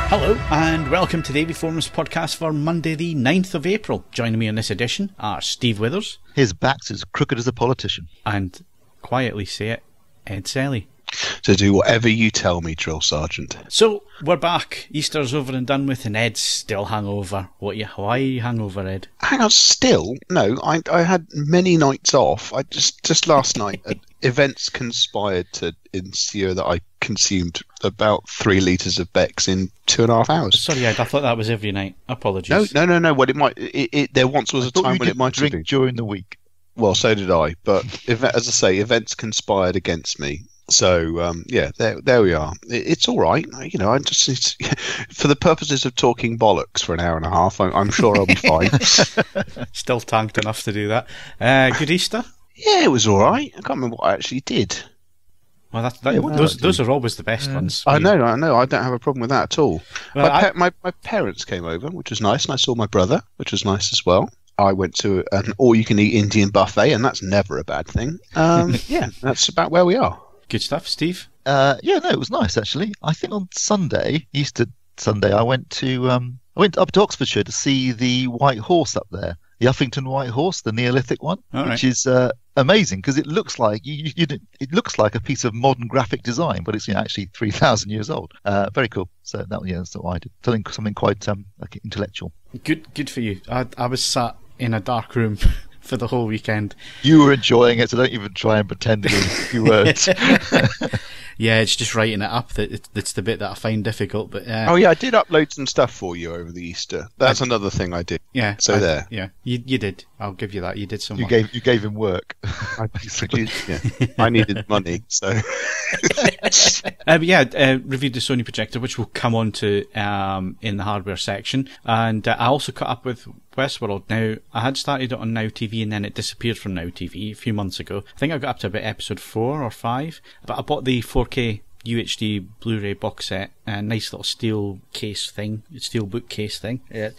Hello and welcome to the AVForums podcast for Monday the 9th of April. Joining me on this edition are Steve Withers. His back's as crooked as a politician. And, quietly say it, Ed Selley. To do whatever you tell me, Drill Sergeant. So, we're back. Easter's over and done with and Ed's still hungover. What are you Hawaii hangover, Ed? Hang on, still? No, I had many nights off. I just last night, events conspired to ensure that I consumed about 3 litres of Beck's in 2.5 hours. Sorry, Ed, I thought that was every night. Apologies. No. Well, there once was a time when it might have been during the week. Well, so did I. But as I say, events conspired against me. So, there we are. It's all right. You know, for the purposes of talking bollocks for an hour and a half, I'm sure I'll be fine. Still tanked enough to do that. Good Easter? Yeah, it was all right. I can't remember what I actually did. Well, those are always the best ones. I know. I don't have a problem with that at all. Well, my parents came over, which was nice, and I saw my brother, which was nice as well. I went to an all-you-can-eat Indian buffet, and that's never a bad thing. Yeah, that's about where we are. Good stuff, Steve. It was nice actually. I think on Sunday, Easter Sunday, I went up to Oxfordshire to see the White Horse up there, the Uffington White Horse, the Neolithic one, which is amazing because it looks like it looks like a piece of modern graphic design, but it's actually 3,000 years old. Very cool. So that's what I did. Something quite like intellectual. Good for you. I was sat in a dark room for the whole weekend. You were enjoying it, so don't even try and pretend to give a few words. Yeah, it's just writing it up that's the bit that I find difficult. But oh yeah, I did upload some stuff for you over the Easter. That's another thing I did. Yeah. So there. Yeah, you did. I'll give you that. You did some. You gave him work. I needed money, so. Reviewed the Sony projector, which we'll come on to in the hardware section, and I also caught up with Westworld. Now, I had started it on Now TV and then it disappeared from Now TV a few months ago. I think I got up to about episode 4 or 5, but I bought the 4K UHD Blu-ray box set, a nice little steel bookcase thing. Yeah.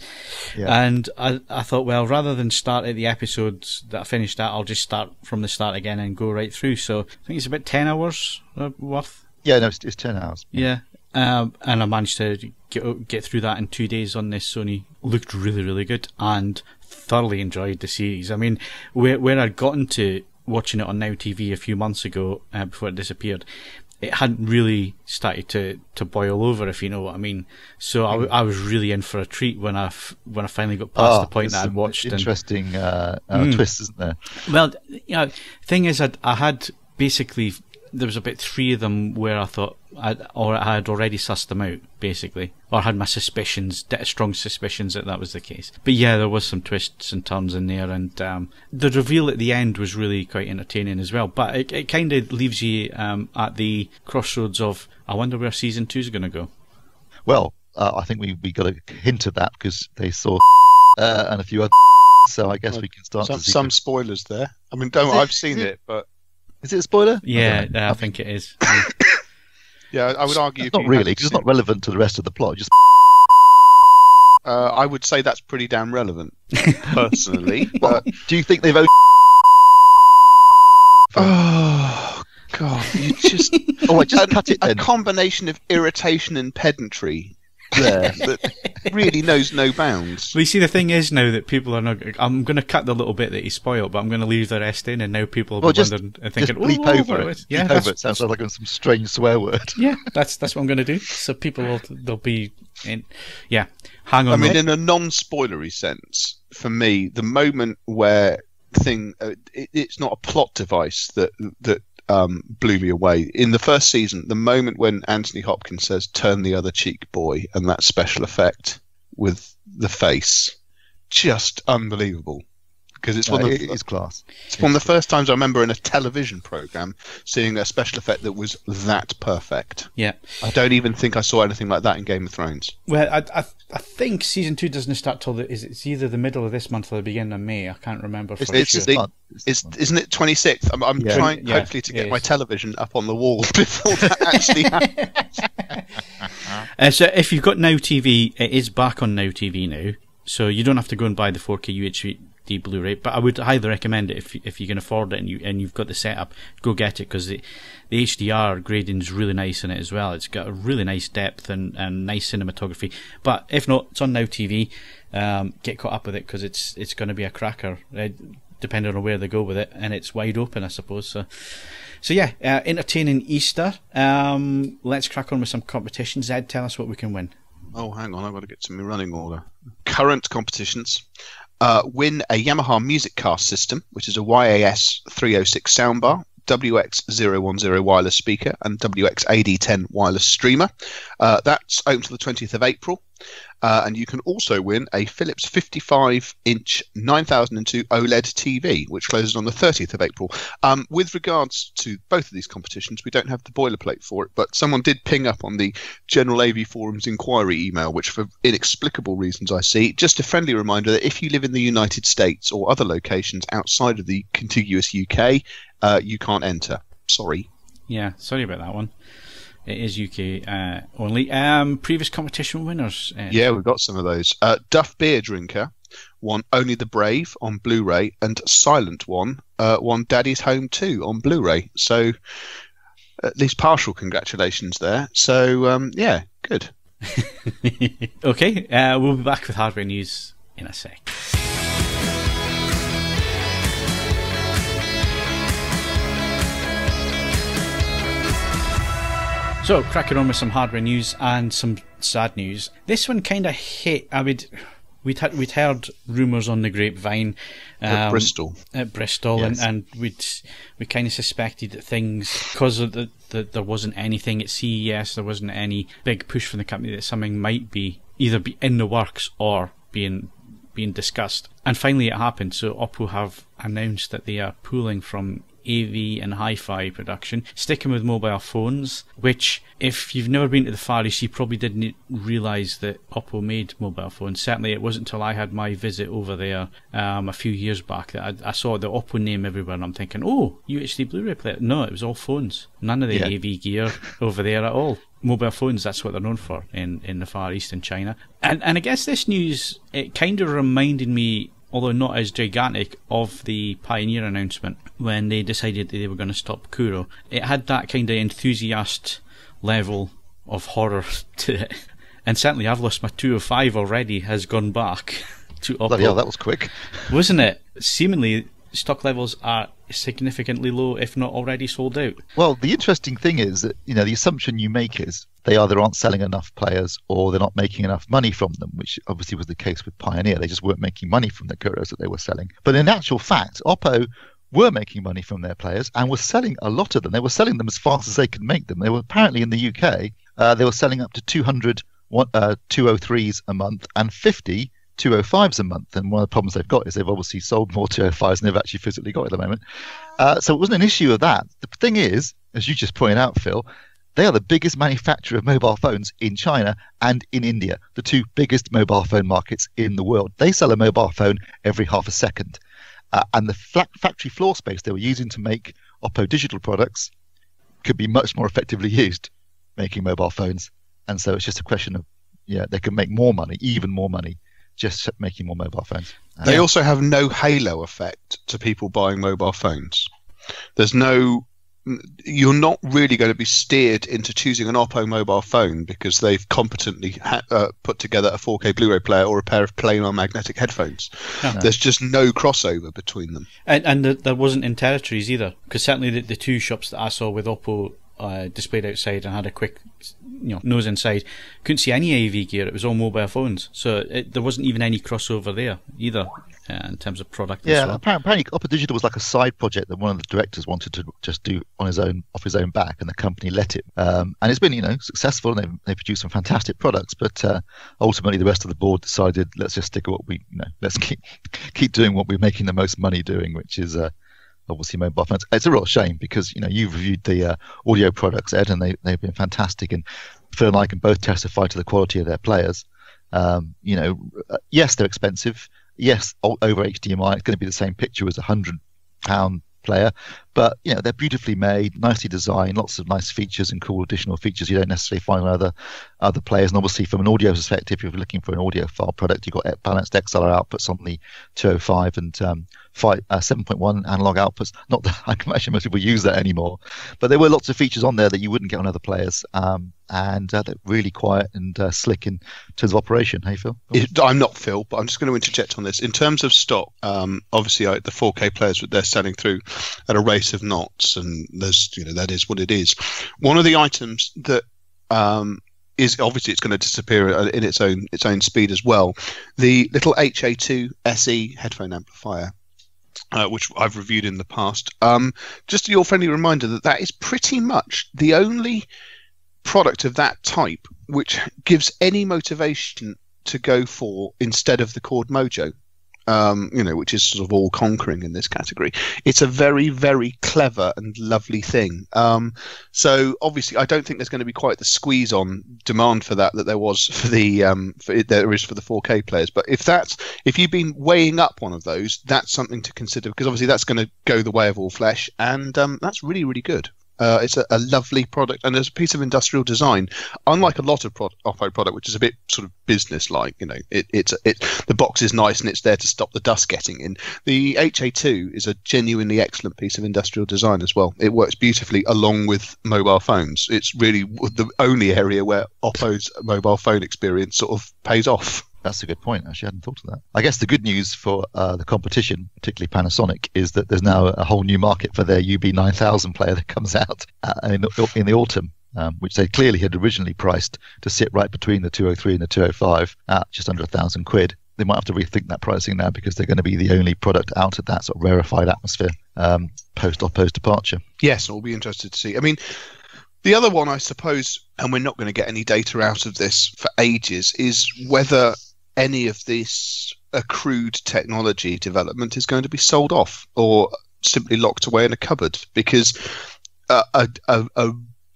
And I thought, well, rather than start at the episodes that I finished at, I'll just start from the start again and go right through. So I think it's about 10 hours worth. Yeah, no, it's 10 hours. Yeah. And I managed to get through that in 2 days on this Sony. Looked really, really good and thoroughly enjoyed the series. I mean, where I'd gotten to watching it on Now TV a few months ago before it disappeared, it hadn't really started to boil over, if you know what I mean. So I was really in for a treat when I finally got past the point that I'd watched. Interesting twist, isn't there? Well, thing is, I had basically, there was about 3 of them where I thought I had already sussed them out, basically, or had my suspicions, strong suspicions that was the case. But yeah, there was some twists and turns in there, and the reveal at the end was really quite entertaining as well. But it kind of leaves you at the crossroads of, I wonder where season 2 is going to go. Well, I think we got a hint of that because they saw and a few other. So I guess we can start. Some spoilers there. I mean, I've seen it, but. Is it a spoiler? Yeah, I think it is. Yeah, I would argue. It's not really, because it's not relevant to the rest of the plot. Just. I would say that's pretty damn relevant, personally. Well, do you think they've? Oh God! You just. I just cut it. A combination of irritation and pedantry. There that really knows no bounds. Well, you see, the thing is now that people are not. I'm going to cut the little bit that he spoiled, but I'm going to leave the rest in, and now people will be wondering and thinking, bleep over it. Yeah, bleep over it. Sounds like some strange swear word. Yeah, that's what I'm going to do. So people they'll be in. Yeah, hang on. I mean, in a non-spoilery sense, for me, the moment where it's not a plot device that blew me away. In the first season, the moment when Anthony Hopkins says, "Turn the other cheek, boy," and that special effect with the face, just unbelievable. Because it's it is class. It's one of the first times I remember in a television program seeing a special effect that was that perfect. Yeah, I don't even think I saw anything like that in Game of Thrones. Well, I think season 2 doesn't start till it's either the middle of this month or the beginning of May. I can't remember. Isn't it 26th? I'm trying hopefully to get my television up on the wall before that actually happens. So if you've got Now TV, it is back on Now TV now. So you don't have to go and buy the 4K UHD HD Blu-ray. But I would highly recommend it if you can afford it and you've got the setup, go get it, because the HDR grading is really nice in it as well. It's got a really nice depth and nice cinematography. But if not, it's on Now TV. Get caught up with it, because it's going to be a cracker, depending on where they go with it, and it's wide open, I suppose. So yeah, entertaining Easter. Let's crack on with some competitions. Ed, tell us what we can win. Oh, hang on, I've got to get to my running order. Current competitions. Win a Yamaha Music Cast system, which is a YAS 306 soundbar, WX010 wireless speaker, and WX-AD10 wireless streamer. That's open to the 20th of April. And you can also win a Philips 55-inch 9002 OLED TV, which closes on the 30th of April. With regards to both of these competitions, we don't have the boilerplate for it, but someone did ping up on the general AV Forums inquiry email, which for inexplicable reasons I see. Just a friendly reminder that if you live in the United States or other locations outside of the contiguous UK, you can't enter. Sorry. Yeah, sorry about that one. It is UK only. Previous competition winners. Yeah, we've got some of those. Duff Beer Drinker won Only the Brave on Blu-ray, and Silent One won Daddy's Home 2 on Blu-ray. So at least partial congratulations there. So yeah, good. Okay, we'll be back with hardware news in a sec. So, cracking on with some hardware news and some sad news. This one kind of hit. We'd heard rumours on the grapevine at Bristol, yes. and we kind of suspected that things, because of there wasn't anything at CES, there wasn't any big push from the company, that something might be either be in the works or being discussed. And finally, it happened. So, Oppo have announced that they are pulling from AV and HiFi production, sticking with mobile phones, which, if you've never been to the Far East, you probably didn't realise that Oppo made mobile phones. Certainly it wasn't until I had my visit over there a few years back that I saw the Oppo name everywhere, and I'm thinking, oh, UHD Blu-ray player. No, it was all phones. None of the AV gear over there at all. Mobile phones, that's what they're known for in the Far East and China. And I guess this news, it kind of reminded me, although not as gigantic, of the Pioneer announcement when they decided that they were going to stop Kuro. It had that kind of enthusiast level of horror to it. And certainly I've lost my 205 already, has gone back to Oppo. Bloody hell, that was quick. Wasn't it? Seemingly, stock levels are significantly low, if not already sold out. Well, the interesting thing is that, the assumption you make is they either aren't selling enough players or they're not making enough money from them, which obviously was the case with Pioneer. They just weren't making money from the Kuros that they were selling. But in actual fact, Oppo were making money from their players and were selling a lot of them. They were selling them as fast as they could make them. They were apparently in the UK, they were selling up to 200 203s a month and 50 205s a month. And one of the problems they've got is they've obviously sold more 205s than they've actually physically got at the moment. So it wasn't an issue of that. The thing is, as you just pointed out, Phil, they are the biggest manufacturer of mobile phones in China and in India, the two biggest mobile phone markets in the world. They sell a mobile phone every half a second. And the factory floor space they were using to make Oppo digital products could be much more effectively used making mobile phones. And so it's just a question of, they can make more money, even more money, just making more mobile phones. They also have no halo effect to people buying mobile phones. You're not really going to be steered into choosing an Oppo mobile phone because they've competently put together a 4K Blu-ray player or a pair of plain or magnetic headphones. No. There's just no crossover between them. And there wasn't in territories either, because certainly the two shops that I saw with Oppo displayed outside and had a quick nose inside, couldn't see any AV gear. It was all mobile phones, so there wasn't even any crossover there either in terms of product. Apparently Oppo Digital was like a side project that one of the directors wanted to just do on his own, off his own back, and the company let it. And it's been successful, and they produced some fantastic products. But ultimately, the rest of the board decided, let's just stick with what we let's keep doing what we're making the most money doing, which is obviously mobile phones. It's a real shame because you've reviewed the audio products, Ed, and they've been fantastic, and Phil and I can both testify to the quality of their players. Yes, they're expensive. Yes, over HDMI, it's going to be the same picture as £100 player, But they're beautifully made, nicely designed, lots of nice features and cool additional features you don't necessarily find on other players. And obviously, from an audio perspective, if you're looking for an audiophile product, you've got balanced XLR outputs on the 205 and 7.1 analog outputs. Not that I can imagine most people use that anymore, but there were lots of features on there that you wouldn't get on other players, and they're really quiet and slick in terms of operation. Hey, Phil? I'm not Phil, but I'm just going to interject on this. In terms of stock, obviously the 4K players, they're selling through at a rate of knots, and there's that is what it is. One of the items that is obviously it's going to disappear in its own speed as well. The little HA2 SE headphone amplifier, which I've reviewed in the past. Just your friendly reminder that is pretty much the only product of that type which gives any motivation to go for instead of the Cord Mojo, which is sort of all conquering in this category. It's a very, very clever and lovely thing. So obviously, I don't think there's going to be quite the squeeze on demand for that there was for the there is for the 4K players. But if you've been weighing up one of those, that's something to consider, because obviously that's going to go the way of all flesh, and that's really, really good. It's a lovely product, and there's a piece of industrial design. Unlike a lot of Oppo product, which is a bit sort of business-like, it's the box is nice and it's there to stop the dust getting in. The HA2 is a genuinely excellent piece of industrial design as well. It works beautifully along with mobile phones. It's really the only area where Oppo's mobile phone experience sort of pays off. That's a good point. Actually, I hadn't thought of that. I guess the good news for the competition, particularly Panasonic, is that there's now a whole new market for their UB9000 player that comes out in the autumn, which they clearly had originally priced to sit right between the 203 and the 205 at just under £1,000. They might have to rethink that pricing now, because they're going to be the only product out of that sort of rarefied atmosphere post Oppo's departure. Yes, we'll be interested to see. I mean, the other one, I suppose, and we're not going to get any data out of this for ages, is whether any of this accrued technology development is going to be sold off or simply locked away in a cupboard, because a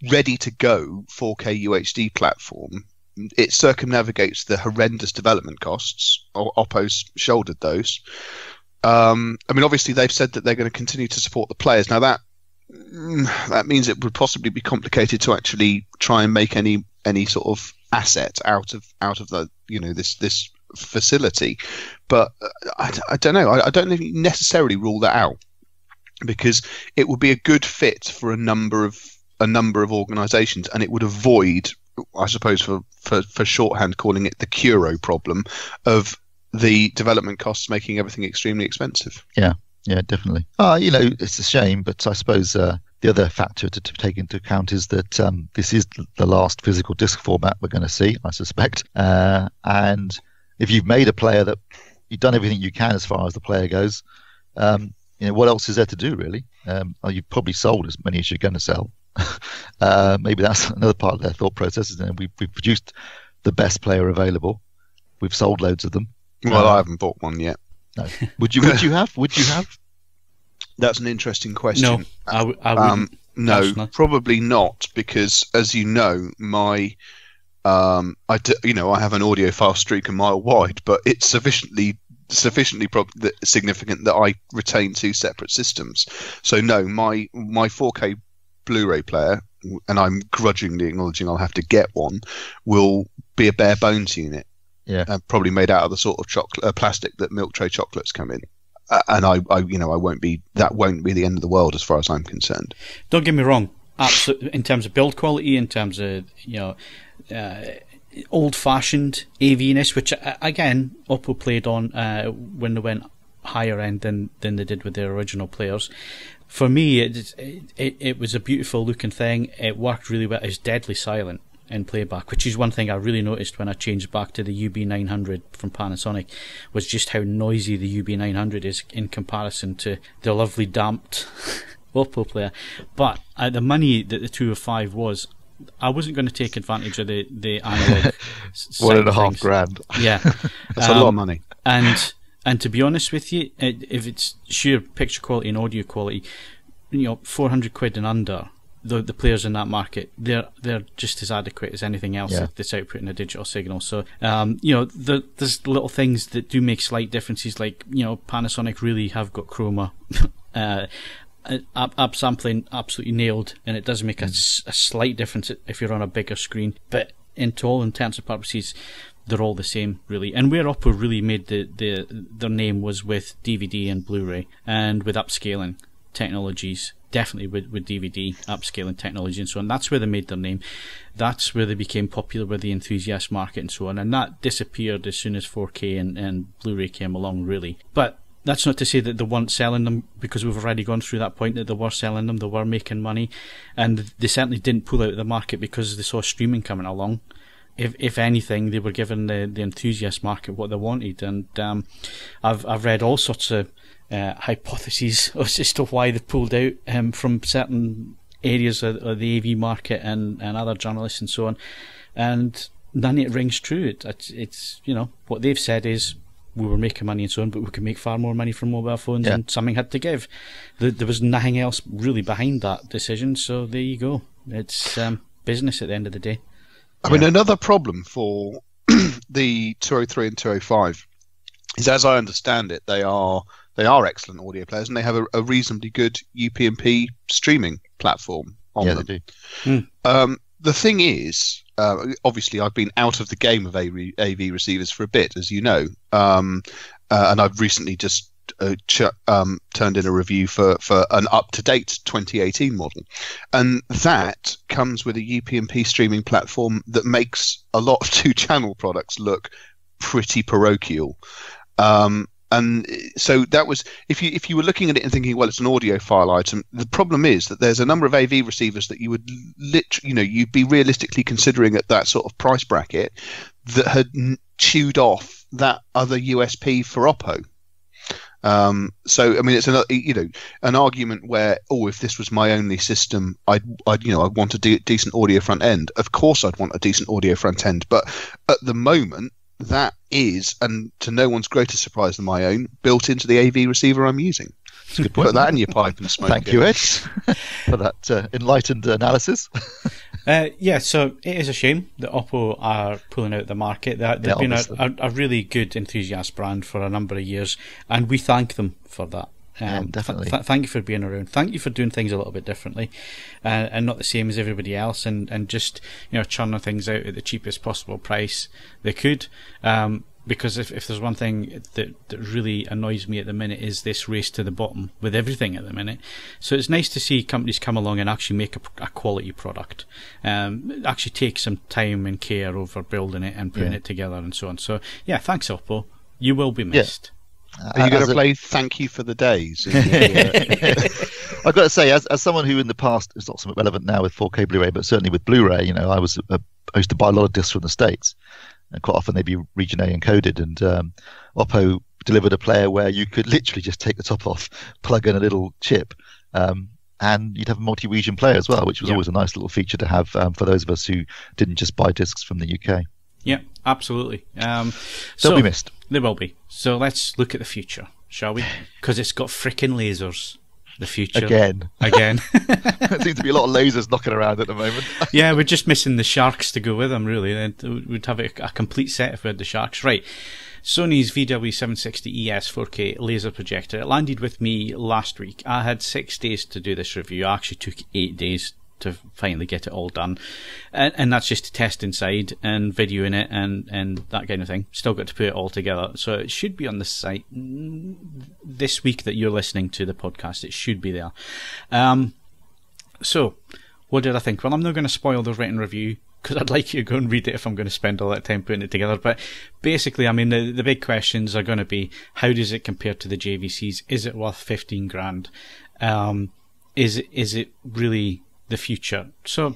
ready-to-go 4K UHD platform, it circumnavigates the horrendous development costs. Oppo's shouldered those. I mean, obviously, they've said that they're going to continue to support the players. Now, that means it would possibly be complicated to actually try and make any sort of asset out of the this facility, but I don't know. I don't necessarily rule that out, because it would be a good fit for a number of organisations, and it would avoid, I suppose, for shorthand, calling it the Curo problem of the development costs making everything extremely expensive. Yeah, definitely. It's a shame, but I suppose the other factor to take into account is that this is the last physical disc format we're going to see, I suspect. And if you've made a player that you've done everything you can as far as the player goes, what else is there to do, really? You've probably sold as many as you're going to sell. Maybe that's another part of their thought process. We've produced the best player available. We've sold loads of them. Well, I haven't bought one yet. No. Would you have? Would you have? That's an interesting question. No, I wouldn't. No, personally. Probably not, because as you know, I have an audiophile streak a mile wide, but it's sufficiently significant that I retain two separate systems. So no, my 4K Blu-ray player, and I'm grudgingly acknowledging I'll have to get one, will be a bare bones unit. Yeah, probably made out of the sort of plastic that milk tray chocolates come in. And I won't be. That won't be the end of the world as far as I'm concerned. Don't get me wrong. Absolutely, in terms of build quality, in terms of old-fashioned AV-ness, which again Oppo played on when they went higher end than they did with their original players. For me, it was a beautiful looking thing. It worked really well. It's deadly silent in playback, which is one thing I really noticed when I changed back to the UB900 from Panasonic, was just how noisy the UB900 is in comparison to the lovely damped Oppo player. But the money that the 205 was, I wasn't going to take advantage of the analog $1.5 grand. Yeah. That's a lot of money. And to be honest with you, if it's sheer picture quality and audio quality, £400 and under, the players in that market, they're just as adequate as anything else that's outputting a digital signal. So there's little things that do make slight differences, like Panasonic really have got chroma. upsampling absolutely nailed, and it does make a slight difference if you're on a bigger screen, but to all intents and purposes they're all the same, really. And where Oppo really made their name was with DVD and Blu-ray, and with upscaling technologies, definitely with DVD upscaling technology and so on. That's where they made their name. That's where they became popular with the enthusiast market and so on, and that disappeared as soon as 4K and Blu-ray came along, really. But that's not to say that they weren't selling them, because we've already gone through that point that they were selling them, they were making money, and they certainly didn't pull out of the market because they saw streaming coming along. If anything, they were giving the enthusiast market what they wanted, and I've read all sorts of hypotheses as to why they pulled out from certain areas of the AV market and other journalists and so on, and none of it rings true. It's what they've said is, we were making money and so on, but we could make far more money from mobile phones, and something had to give. There was nothing else really behind that decision, so there you go. It's business at the end of the day. I mean, another problem for the 203 and 205 is, as I understand it, they are excellent audio players, and they have a reasonably good UPnP streaming platform on them. They do. The thing is, obviously, I've been out of the game of AV receivers for a bit, as you know, and I've recently just turned in a review for an up-to-date 2018 model, and that comes with a UPnP streaming platform that makes a lot of two-channel products look pretty parochial. And so that was, if you were looking at it and thinking, well, it's an audiophile item, the problem is that there's a number of AV receivers that you would you'd be realistically considering at that sort of price bracket that had chewed off that other USP for Oppo. So I mean, it's an argument where, if this was my only system, I'd want a decent audio front end. Of course, I'd want a decent audio front end, but at the moment, that is, and to no one's greater surprise than my own, built into the AV receiver I'm using. It's a good point. Put that in your pipe and smoke. Thank you, Ed, for that enlightened analysis. So it is a shame that Oppo are pulling out the market. They've been a really good enthusiast brand for a number of years, and we thank them for that. Definitely. Thank you for being around. Thank you for doing things a little bit differently, and not the same as everybody else, and just churning things out at the cheapest possible price they could. Because if there's one thing that really annoys me at the minute, is this race to the bottom with everything at the minute. So it's nice to see companies come along and actually make a quality product, actually take some time and care over building it and putting it together and so on. So thanks Oppo, you will be missed. Are you going to play Thank You for the Days? I've got to say, as someone who in the past, it's not somewhat relevant now with 4K Blu-ray, but certainly with Blu-ray, I used to buy a lot of discs from the States, and quite often they'd be region A encoded, and Oppo delivered a player where you could literally just take the top off, plug in a little chip, and you'd have a multi-region player as well, which was always a nice little feature to have for those of us who didn't just buy discs from the UK. Yeah, absolutely. They'll be missed. They will be. So let's look at the future, shall we? Because it's got frickin' lasers. The future. Again. There seems to be a lot of lasers knocking around at the moment. Yeah, we're just missing the sharks to go with them, really. We'd have a complete set if we had the sharks. Right. Sony's VW760ES 4K laser projector. It landed with me last week. I had 6 days to do this review. I actually took 8 days to finally get it all done, and that's just to test inside and video in it and that kind of thing. Still got to put it all together, so it should be on the site this week that you're listening to the podcast. It should be there. So what did I think? Well, I'm not going to spoil the written review, because I'd like you to go and read it if I'm going to spend all that time putting it together. But basically, I mean, the big questions are going to be, how does it compare to the JVCs? Is it worth 15 grand? Is it really the future? So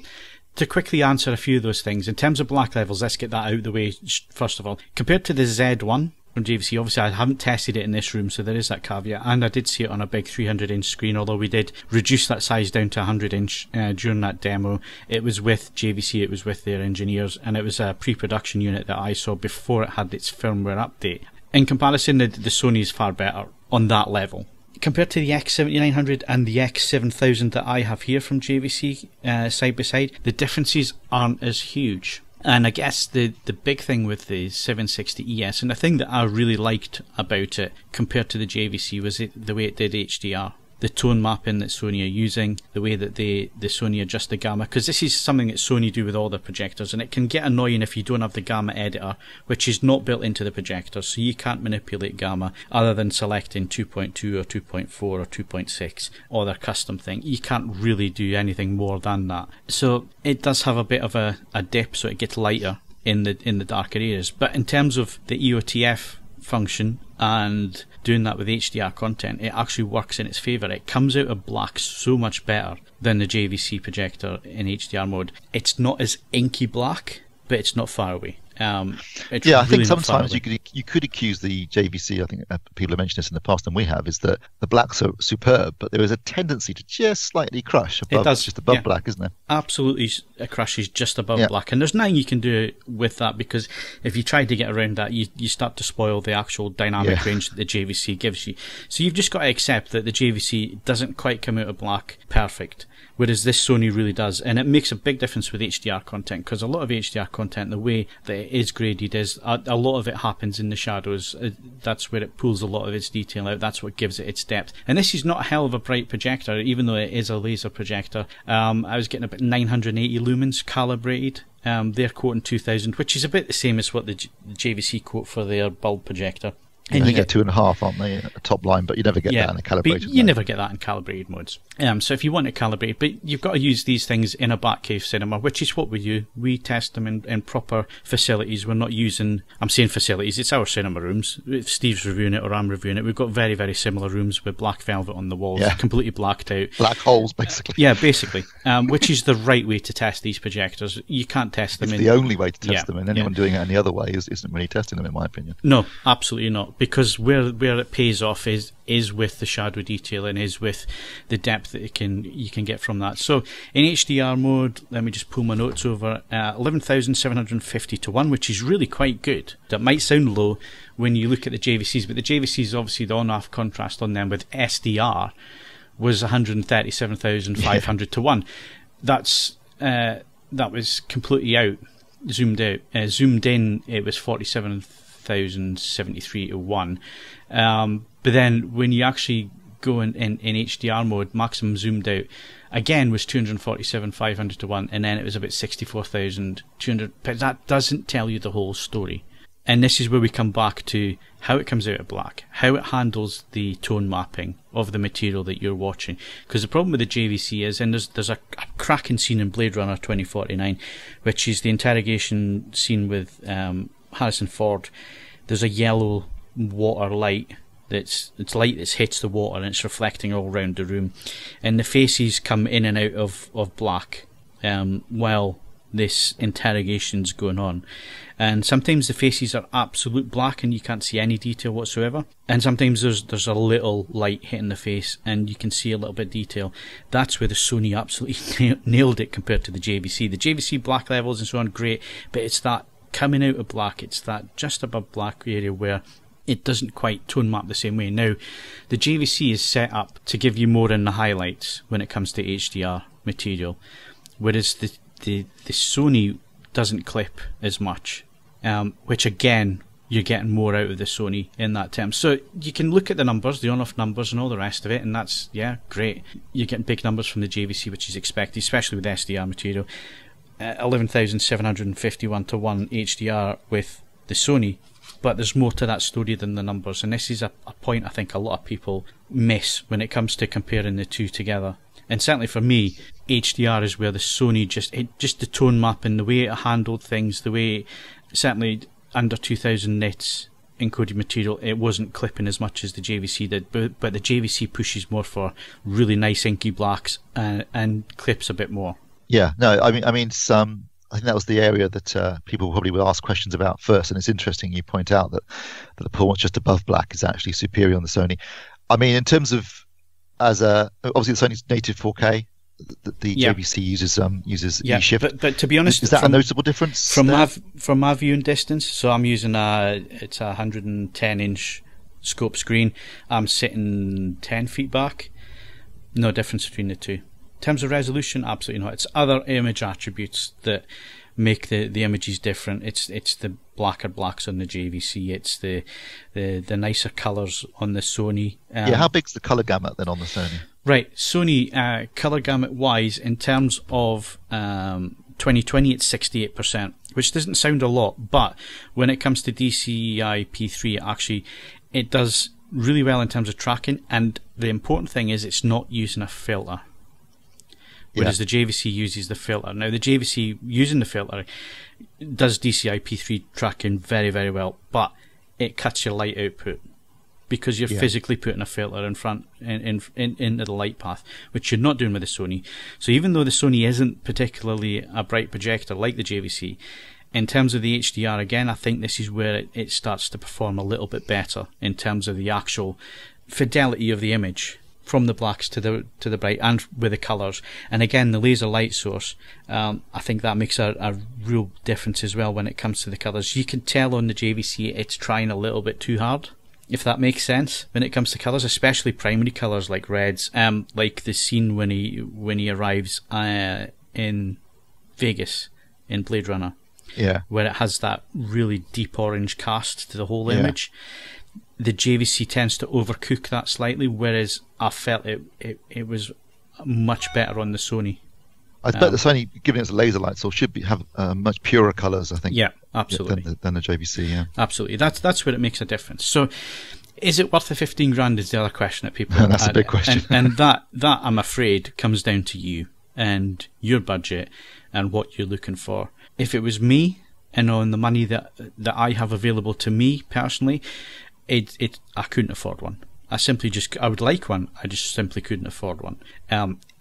to quickly answer a few of those things, in terms of black levels, let's get that out of the way first of all. Compared to the Z1 from JVC, obviously I haven't tested it in this room, so there is that caveat, and I did see it on a big 300-inch screen, although we did reduce that size down to 100-inch during that demo. It was with JVC, it was with their engineers, and it was a pre-production unit that I saw before it had its firmware update. In comparison, the Sony is far better on that level. Compared to the X7900 and the X7000 that I have here from JVC side by side, the differences aren't as huge. And I guess the big thing with the 760ES, and the thing that I really liked about it compared to the JVC, was the way it did HDR. the tone mapping that Sony are using, the way that the Sony adjust the gamma, because this is something that Sony do with all their projectors, and it can get annoying if you don't have the gamma editor, which is not built into the projector, so you can't manipulate gamma other than selecting 2.2 or 2.4 or 2.6 or their custom thing. You can't really do anything more than that. So it does have a bit of a dip, so it gets lighter in the darker areas. But in terms of the EOTF function and doing that with HDR content, it actually works in its favour. It comes out of black so much better than the JVC projector in HDR mode. It's not as inky black, but it's not far away. I think sometimes you could accuse the JVC, I think people have mentioned this in the past and we have, is that the blacks are superb, but there is a tendency to just slightly crush above, just above black, isn't there? Absolutely, it crushes just above black, and there's nothing you can do with that, because if you try to get around that, you start to spoil the actual dynamic range that the JVC gives you. So you've just got to accept that the JVC doesn't quite come out of black perfect, whereas this Sony really does, and it makes a big difference with HDR content, because a lot of HDR content, the way that it is graded is a lot of it happens in the shadows. That's where it pulls a lot of its detail out. That's what gives it its depth. And this is not a hell of a bright projector, even though it is a laser projector. I was getting about 980 lumens calibrated. They're quoting 2000, which is a bit the same as what the JVC quote for their bulb projector. And you get 2.5, aren't they, at the top line, but you never get that in a calibrated mode. You never get that in calibrated modes. So if you want to calibrate, but you've got to use these things in a Batcave cinema, which is what we do. We test them in proper facilities. We're not using, I'm saying facilities, it's our cinema rooms. If Steve's reviewing it or I'm reviewing it, we've got very, very similar rooms with black velvet on the walls, completely blacked out. Black holes, basically. Yeah, basically. Which is the right way to test these projectors. You can't test them it's the only way to test them, and anyone doing it any other way isn't really testing them, in my opinion. No, absolutely not. Because where it pays off is with the shadow detail and is with the depth that you can get from that. So in HDR mode, let me just pull my notes over, 11,750 to 1, which is really quite good. That might sound low when you look at the JVCs, but the JVCs, obviously the on-off contrast on them with SDR was 137,500 to 1. That was completely out, zoomed out. Zoomed in, it was 47,073 to 1. But then when you actually go in HDR mode, maximum zoomed out, again was 247,500 to 1, and then it was about 64,200. But that doesn't tell you the whole story. And this is where we come back to how it comes out of black, how it handles the tone mapping of the material that you're watching. Because the problem with the JVC is, and there's a cracking scene in Blade Runner 2049, which is the interrogation scene with Harrison Ford. There's a yellow water light it's light that hits the water and it's reflecting all around the room, and the faces come in and out of black while this interrogation's going on. And sometimes the faces are absolute black and you can't see any detail whatsoever, and sometimes there's a little light hitting the face and you can see a little bit of detail. That's where the Sony absolutely nailed it compared to the JVC. The JVC black levels and so on, great, but it's that coming out of black, it's that just above black area where it doesn't quite tone map the same way. Now, the JVC is set up to give you more in the highlights when it comes to HDR material, whereas the Sony doesn't clip as much, which again, you're getting more out of the Sony in that term. So you can look at the numbers, the on-off numbers and all the rest of it, and that's, great. You're getting big numbers from the JVC, which is expected, especially with SDR material. 11,751 to 1 HDR with the Sony. But there's more to that story than the numbers, and this is a point I think a lot of people miss when it comes to comparing the two together. And certainly for me, HDR is where the Sony just the tone mapping, the way it handled things, the way, certainly under 2000 nits encoded material, it wasn't clipping as much as the JVC did, but the JVC pushes more for really nice inky blacks and clips a bit more. Yeah, no, I mean, I think that was the area that people probably will ask questions about first, and it's interesting you point out that the performance just above black is actually superior on the Sony. I mean, in terms of obviously the Sony's native 4K, the JVC uses E-shift. But to be honest, is that a noticeable difference from my viewing distance? So I'm using it's a 110-inch scope screen. I'm sitting 10 feet back. No difference between the two. In terms of resolution, absolutely not. It's other image attributes that make the images different. It's the blacker blacks on the JVC. It's the nicer colours on the Sony. How big's the colour gamut then on the Sony? Right, Sony colour gamut wise, in terms of 2020, it's 68%, which doesn't sound a lot, but when it comes to DCI P3, actually, it does really well in terms of tracking, and the important thing is it's not using a filter, whereas the JVC uses the filter. Now, the JVC using the filter does DCI P3 tracking very, very well, but it cuts your light output because you're physically putting a filter in front into the light path, which you're not doing with the Sony. So even though the Sony isn't particularly a bright projector like the JVC, in terms of the HDR, again, I think this is where it starts to perform a little bit better in terms of the actual fidelity of the image from the blacks to the bright, and with the colours. And again, the laser light source, I think that makes a real difference as well when it comes to the colours. You can tell on the JVC it's trying a little bit too hard, if that makes sense, when it comes to colours, especially primary colours like reds, like the scene when he arrives in Vegas in Blade Runner. Yeah, where it has that really deep orange cast to the whole image. The JVC tends to overcook that slightly, whereas I felt it was much better on the Sony. I bet the Sony, given its laser light source, should have much purer colours, I think. Yeah, absolutely. Than the JVC, yeah. Absolutely. That's where it makes a difference. So, is it worth the 15 grand is the other question that people That's a big question. And that, I'm afraid, comes down to you and your budget and what you're looking for. If it was me, and on the money that I have available to me personally, I couldn't afford one. I would like one, I just simply couldn't afford one.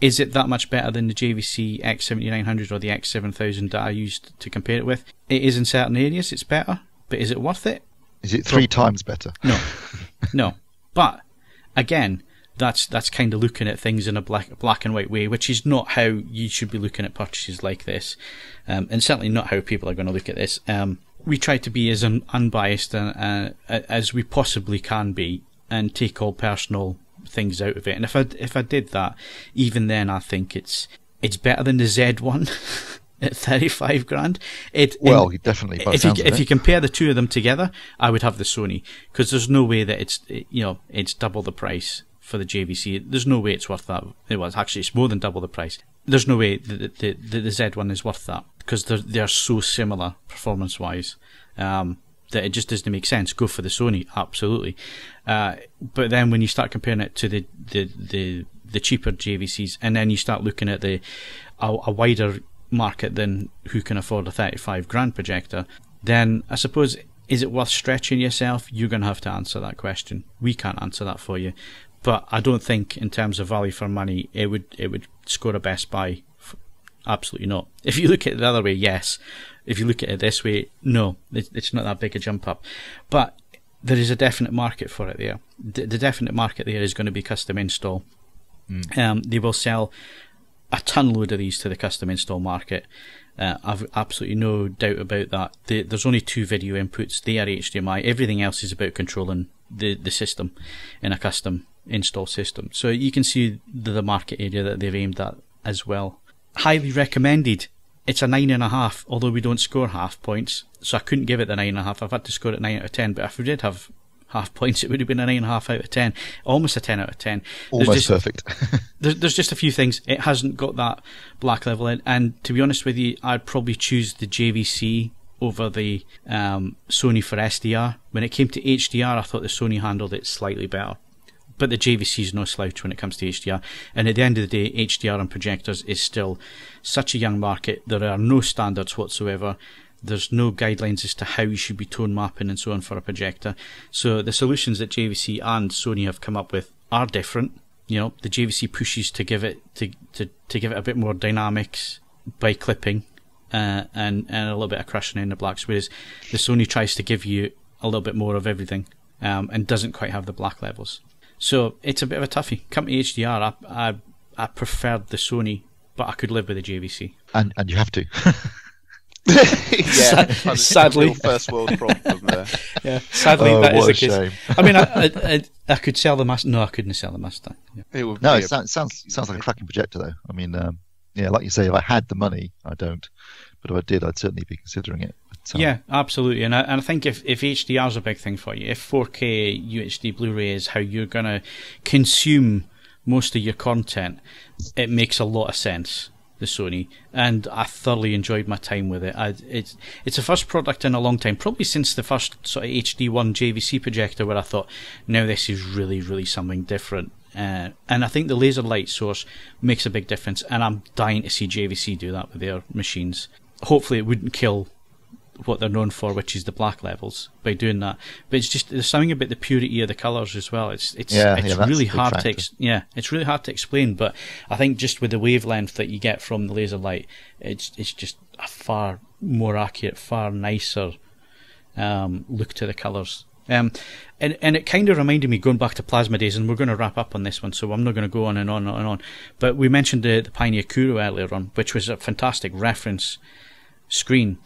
Is it that much better than the JVC X7900 or the X7000 that I used to compare it with? It is in certain areas, it's better, but is it worth it? Is it three times better? No. But, again, that's kind of looking at things in a black and white way, which is not how you should be looking at purchases like this, and certainly not how people are going to look at this. We try to be as unbiased as we possibly can be, and take all personal things out of it. And if I did that, even then, I think it's better than the Z1 at 35 grand. Definitely. If you compare the two of them together, I would have the Sony, because there's no way that it's double the price for the JVC. There's no way it's worth that. It's more than double the price. There's no way that the Z1 is worth that, because they're so similar performance wise that it just doesn't make sense. Go for the Sony, absolutely. But then when you start comparing it to the cheaper JVCs, and then you start looking at a wider market than who can afford a 35 grand projector, then I suppose, is it worth stretching yourself? You're going to have to answer that question. We can't answer that for you. But I don't think, in terms of value for money, it would score a Best Buy. Absolutely not. If you look at it the other way, yes. If you look at it this way, no. It's not that big a jump up. But there is a definite market for it there. The definite market there is going to be custom install. They will sell a ton load of these to the custom install market. I've absolutely no doubt about that. There's only 2 video inputs. They are HDMI. Everything else is about controlling the system in a custom install system. So you can see the market area that they've aimed at as well. Highly recommended. It's a 9.5, although we don't score half points. So I couldn't give it the 9.5. I've had to score it 9 out of 10. But if we did have half points, it would have been a 9.5 out of 10. Almost a 10 out of 10. Almost perfect. there's just a few things. It hasn't got that black level in. And to be honest with you, I'd probably choose the JVC over the Sony for SDR. When it came to HDR, I thought the Sony handled it slightly better. But the JVC is no slouch when it comes to HDR. And at the end of the day, HDR and projectors is still such a young market. There are no standards whatsoever. There's no guidelines as to how you should be tone mapping and so on for a projector. So the solutions that JVC and Sony have come up with are different. You know, the JVC pushes to give it to give it a bit more dynamics by clipping and a little bit of crushing in the blacks, whereas the Sony tries to give you a little bit more of everything and doesn't quite have the black levels. So it's a bit of a toughie. Come to HDR, I preferred the Sony, but I could live with the JVC. And you have to. Yeah, sadly, first world problem there. Yeah, sadly that is the case. Shame. I mean, I could sell the Mustang. No, I couldn't sell the Mustang. Yeah. It sounds like a cracking projector, though. I mean, like you say, if I had the money, I don't. but if I did, I'd certainly be considering it. But, yeah, absolutely. And I think if HDR is a big thing for you, if 4K UHD Blu-ray is how you're going to consume most of your content, it makes a lot of sense, the Sony, and I thoroughly enjoyed my time with it. It's the first product in a long time, probably since the first sort of HD1 JVC projector, where I thought, now this is really, really something different. And I think the laser light source makes a big difference, and I'm dying to see JVC do that with their machines. Hopefully it wouldn't kill what they're known for, which is the black levels, by doing that. But it's just, there's something about the purity of the colours as well. It's really hard it's really hard to explain, but I think just with the wavelength that you get from the laser light, it's just a far more accurate, far nicer look to the colours. And it kind of reminded me, going back to plasma days, and we're going to wrap up on this one, so I'm not going to go on and on and on. But we mentioned the Pioneer Kuro earlier on, which was a fantastic reference screen.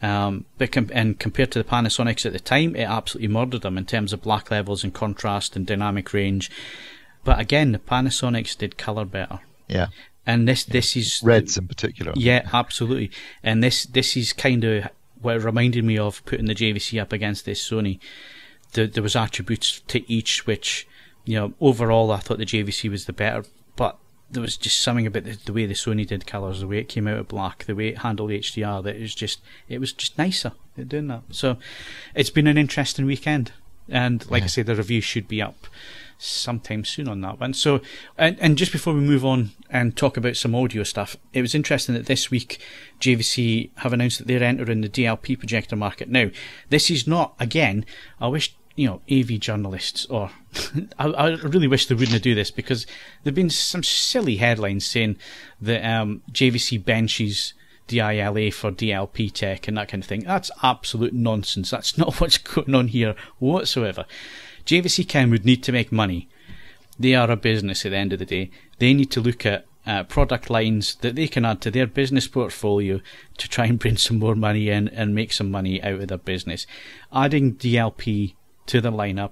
But compared to the Panasonics at the time, it absolutely murdered them in terms of black levels and contrast and dynamic range. But again, the Panasonics did colour better. Yeah. And this is reds in particular. Yeah, absolutely. And this is kind of what it reminded me of, putting the JVC up against this Sony. There was attributes to each which, overall I thought the JVC was the better, but there was just something about the way the Sony did colours, the way it came out of black, the way it handled HDR, that it was just nicer at doing that. So it's been an interesting weekend, and like I say, the review should be up sometime soon on that one. So, and just before we move on and talk about some audio stuff, it was interesting that this week JVC have announced that they're entering the DLP projector market. Now, this is not, again, I wish AV journalists, or I really wish they wouldn't do this, because there've been some silly headlines saying that JVC benches D-ila for DLP tech and that kind of thing. That's absolute nonsense. That's not what's going on here whatsoever. JVC Chem would need to make money. They are a business at the end of the day. They need to look at product lines that they can add to their business portfolio to try and bring some more money in and make some money out of their business. Adding DLP to the lineup,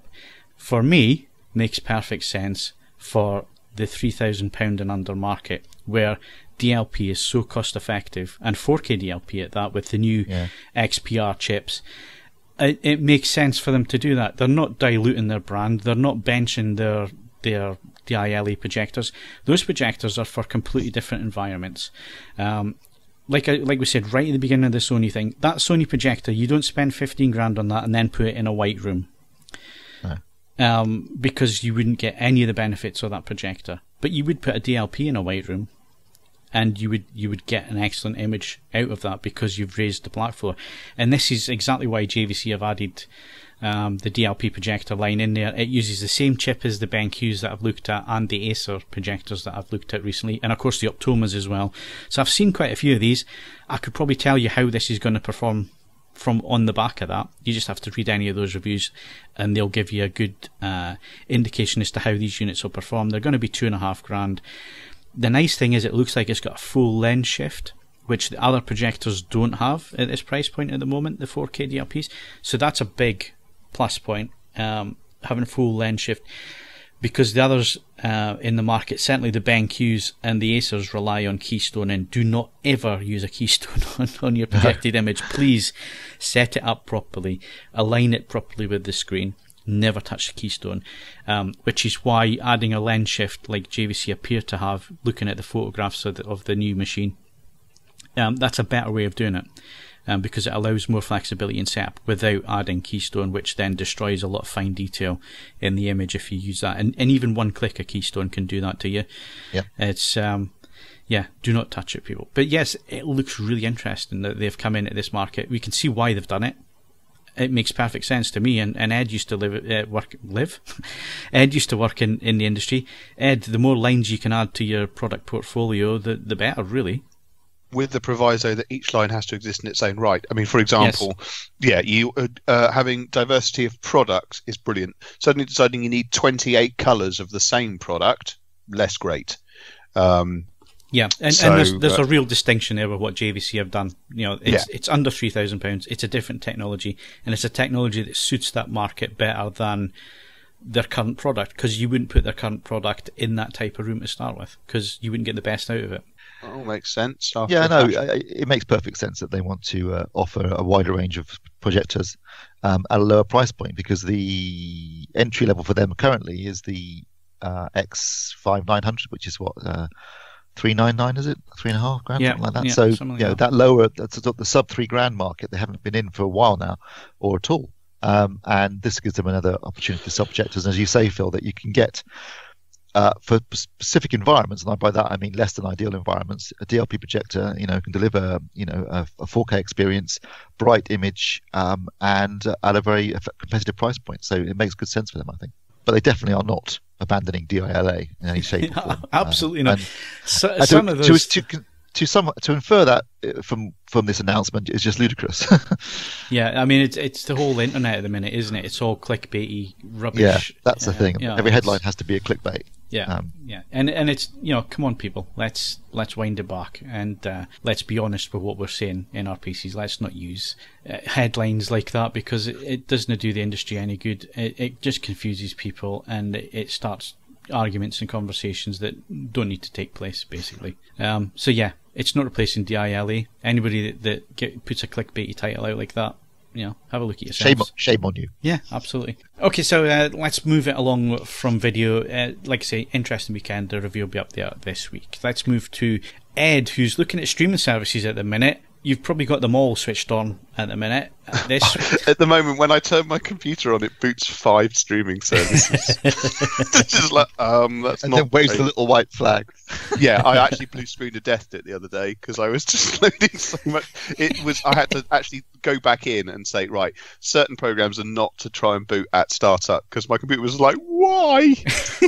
for me, makes perfect sense for the £3,000 and under market, where DLP is so cost effective, and 4K DLP at that, with the new XPR chips. It makes sense for them to do that. They're not diluting their brand. They're not benching their D-ila projectors. Those projectors are for completely different environments. Like we said right at the beginning of the Sony thing, that Sony projector, you don't spend 15 grand on that and then put it in a white room. Because you wouldn't get any of the benefits of that projector. But you would put a DLP in a white room, and you would get an excellent image out of that, because you've raised the black floor. And this is exactly why JVC have added the DLP projector line in there. It uses the same chip as the BenQs that I've looked at, and the Acer projectors that I've looked at recently, and of course the Optomas as well. So I've seen quite a few of these. I could probably tell you how this is going to perform from on the back of that. You just have to read any of those reviews, and they'll give you a good indication as to how these units will perform. They're going to be £2.5 grand. The nice thing is, it looks like it's got a full lens shift, which the other projectors don't have at this price point at the moment, the 4K DLPs. So that's a big plus point, having a full lens shift, because the others in the market, certainly the BenQs and the Acers, rely on keystone, and do not ever use a keystone on your projected image. Please set it up properly, align it properly with the screen. Never touch the keystone, which is why adding a lens shift like JVC appear to have, looking at the photographs of the new machine, that's a better way of doing it, because it allows more flexibility in setup without adding keystone, which then destroys a lot of fine detail in the image if you use that. And even one click a keystone can do that to you. Yeah. It's do not touch it, people. But yes, it looks really interesting that they've come into this market. We can see why they've done it. It makes perfect sense to me, and Ed used to Ed used to work in the industry. Ed, the more lines you can add to your product portfolio, the better, really. With the proviso that each line has to exist in its own right. I mean, for example, you having diversity of products is brilliant. Suddenly deciding you need 28 colours of the same product, less great. And there's a real distinction there with what JVC have done. It's under £3,000. It's a different technology, and it's a technology that suits that market better than their current product, because you wouldn't put their current product in that type of room to start with, because you wouldn't get the best out of it. all makes sense. Yeah, no, it makes perfect sense that they want to offer a wider range of projectors at a lower price point, because the entry level for them currently is the X5900, which is what, 399, is it? 3.5 grand, something like that. Yeah, So like that lower, that's the sub £3,000 market. They haven't been in for a while now, or at all. And this gives them another opportunity for sub-projectors. And as you say, Phil, that you can get for specific environments, and by that I mean less than ideal environments, a DLP projector, can deliver, a 4K experience, bright image, and at a very competitive price point. So it makes good sense for them, I think. But they definitely are not abandoning D-ila in any shape or form. Absolutely not. To infer that from this announcement is just ludicrous. Yeah, I mean, it's the whole internet at the minute, isn't it? It's all clickbaity rubbish. Yeah, that's the thing. Every headline has to be a clickbait. Yeah, and it's come on, people, let's wind it back and let's be honest with what we're saying in our pieces. Let's not use headlines like that, because it doesn't do the industry any good. It just confuses people, and it starts arguments and conversations that don't need to take place, basically. So yeah, it's not replacing D-ila. Anybody that puts a clickbaity title out like that, have a look at yourselves. Shame on you. Yeah, absolutely. Okay, so let's move it along from video. Like I say, interesting weekend. The review will be up there this week. Let's move to Ed, who's looking at streaming services at the minute. You've probably got them all switched on at the minute. At the moment, when I turn my computer on, it boots 5 streaming services. It's just like, that's and not. then waves the little white flag. Yeah, I actually blue screen of death it the other day because I was just loading so much. I had to actually go back in and say, right, certain programs are not to try and boot at startup, because my computer was like, why?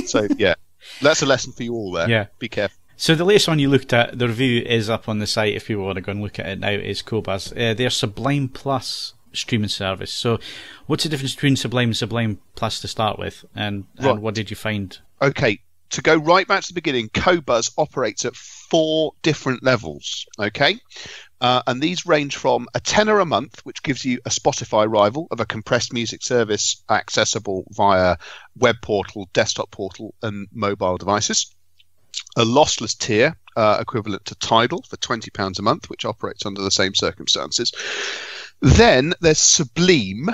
So yeah, that's a lesson for you all there. Yeah, be careful. So the latest one you looked at, the review is up on the site if people want to go and look at it now, is Qobuz. Their Sublime Plus streaming service. So what's the difference between Sublime and Sublime Plus to start with, and what did you find? Okay, to go right back to the beginning, Qobuz operates at 4 different levels, okay? And these range from a tenner a month, which gives you a Spotify rival of a compressed music service accessible via web portal, desktop portal, and mobile devices. A lossless tier equivalent to Tidal for £20 a month, which operates under the same circumstances. Then there's Sublime,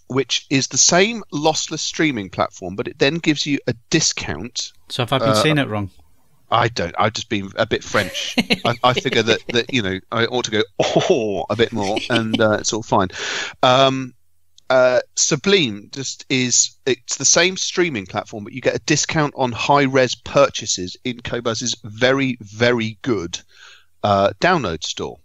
which is the same lossless streaming platform, but it then gives you a discount. So have I been saying it wrong? I don't. I've just been a bit French. I figure that I ought to go a bit more, and it's all fine. Sublime it's the same streaming platform, but you get a discount on high-res purchases in Qobuz's very, very good download store.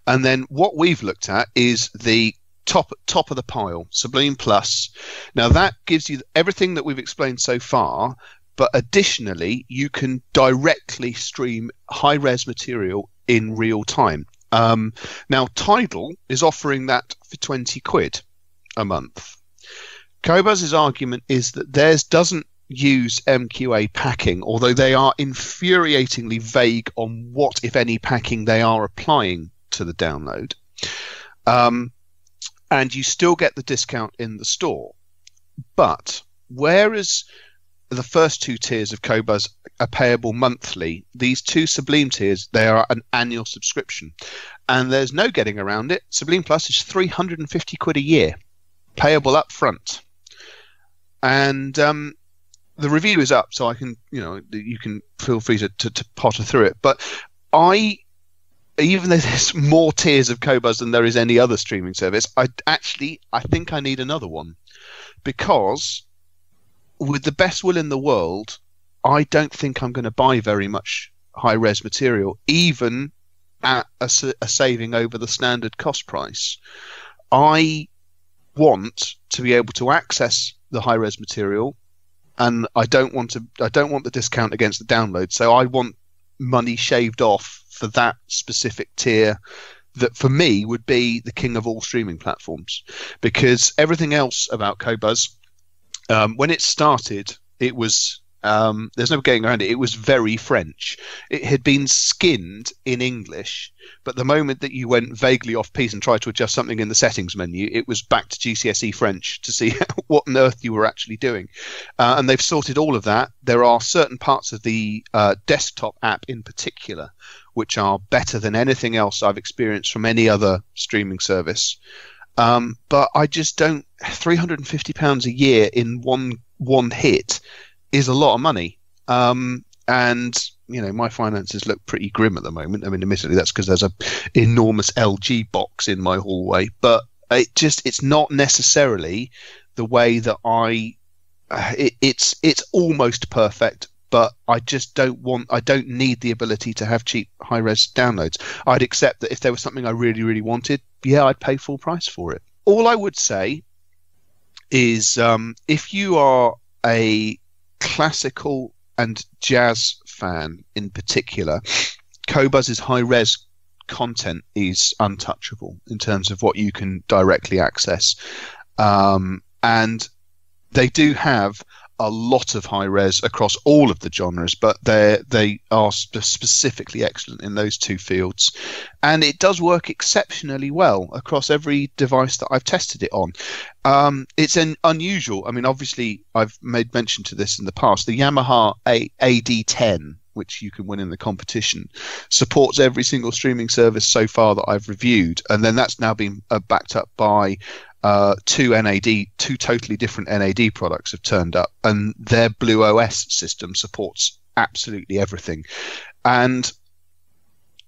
And then what we've looked at is the top of the pile, Sublime Plus. Now that gives you everything that we've explained so far, but additionally you can directly stream high-res material in real time. Now Tidal is offering that for £20 a month. Qobuz's argument is that theirs doesn't use MQA packing, although they are infuriatingly vague on what, if any, packing they are applying to the download. And you still get the discount in the store. But whereas the first 2 tiers of Qobuz are payable monthly, these 2 Sublime tiers, they are an annual subscription. And there's no getting around it. Sublime Plus is £350 a year, payable up front. And the review is up, so I can, you can feel free to potter through it. But even though there's more tiers of Qobuz than there is any other streaming service, I think I need another one, because with the best will in the world, I don't think I'm going to buy very much high-res material, even at a saving over the standard cost price. I want to be able to access the high-res material, and I don't want the discount against the download. So I want money shaved off for that specific tier that for me would be the king of all streaming platforms, because everything else about Qobuz, when it started, it was There's no getting around it. It was very French. It had been skinned in English, but the moment that you went vaguely off piece and tried to adjust something in the settings menu, it was back to GCSE French to see what on earth you were actually doing. And they've sorted all of that. There are certain parts of the desktop app in particular which are better than anything else I've experienced from any other streaming service. But I just don't. £350 a year in one hit is a lot of money. And my finances look pretty grim at the moment. I mean, admittedly, that's because there's a enormous LG box in my hallway, but it's not necessarily the way that it's almost perfect, but I just don't need the ability to have cheap high-res downloads. I'd accept that if there was something I really, really wanted, yeah, I'd pay full price for it. All I would say is if you are a classical and jazz fan in particular, Qobuz's high-res content is untouchable in terms of what you can directly access. And they do have a lot of high res across all of the genres, but they are specifically excellent in those two fields, and it does work exceptionally well across every device that I've tested it on. It's unusual. I mean, obviously, I've made mention to this in the past. The Yamaha AD10, which you can win in the competition, supports every single streaming service so far that I've reviewed, and then that's now been backed up by two totally different NAD products have turned up, and their Blue OS system supports absolutely everything. And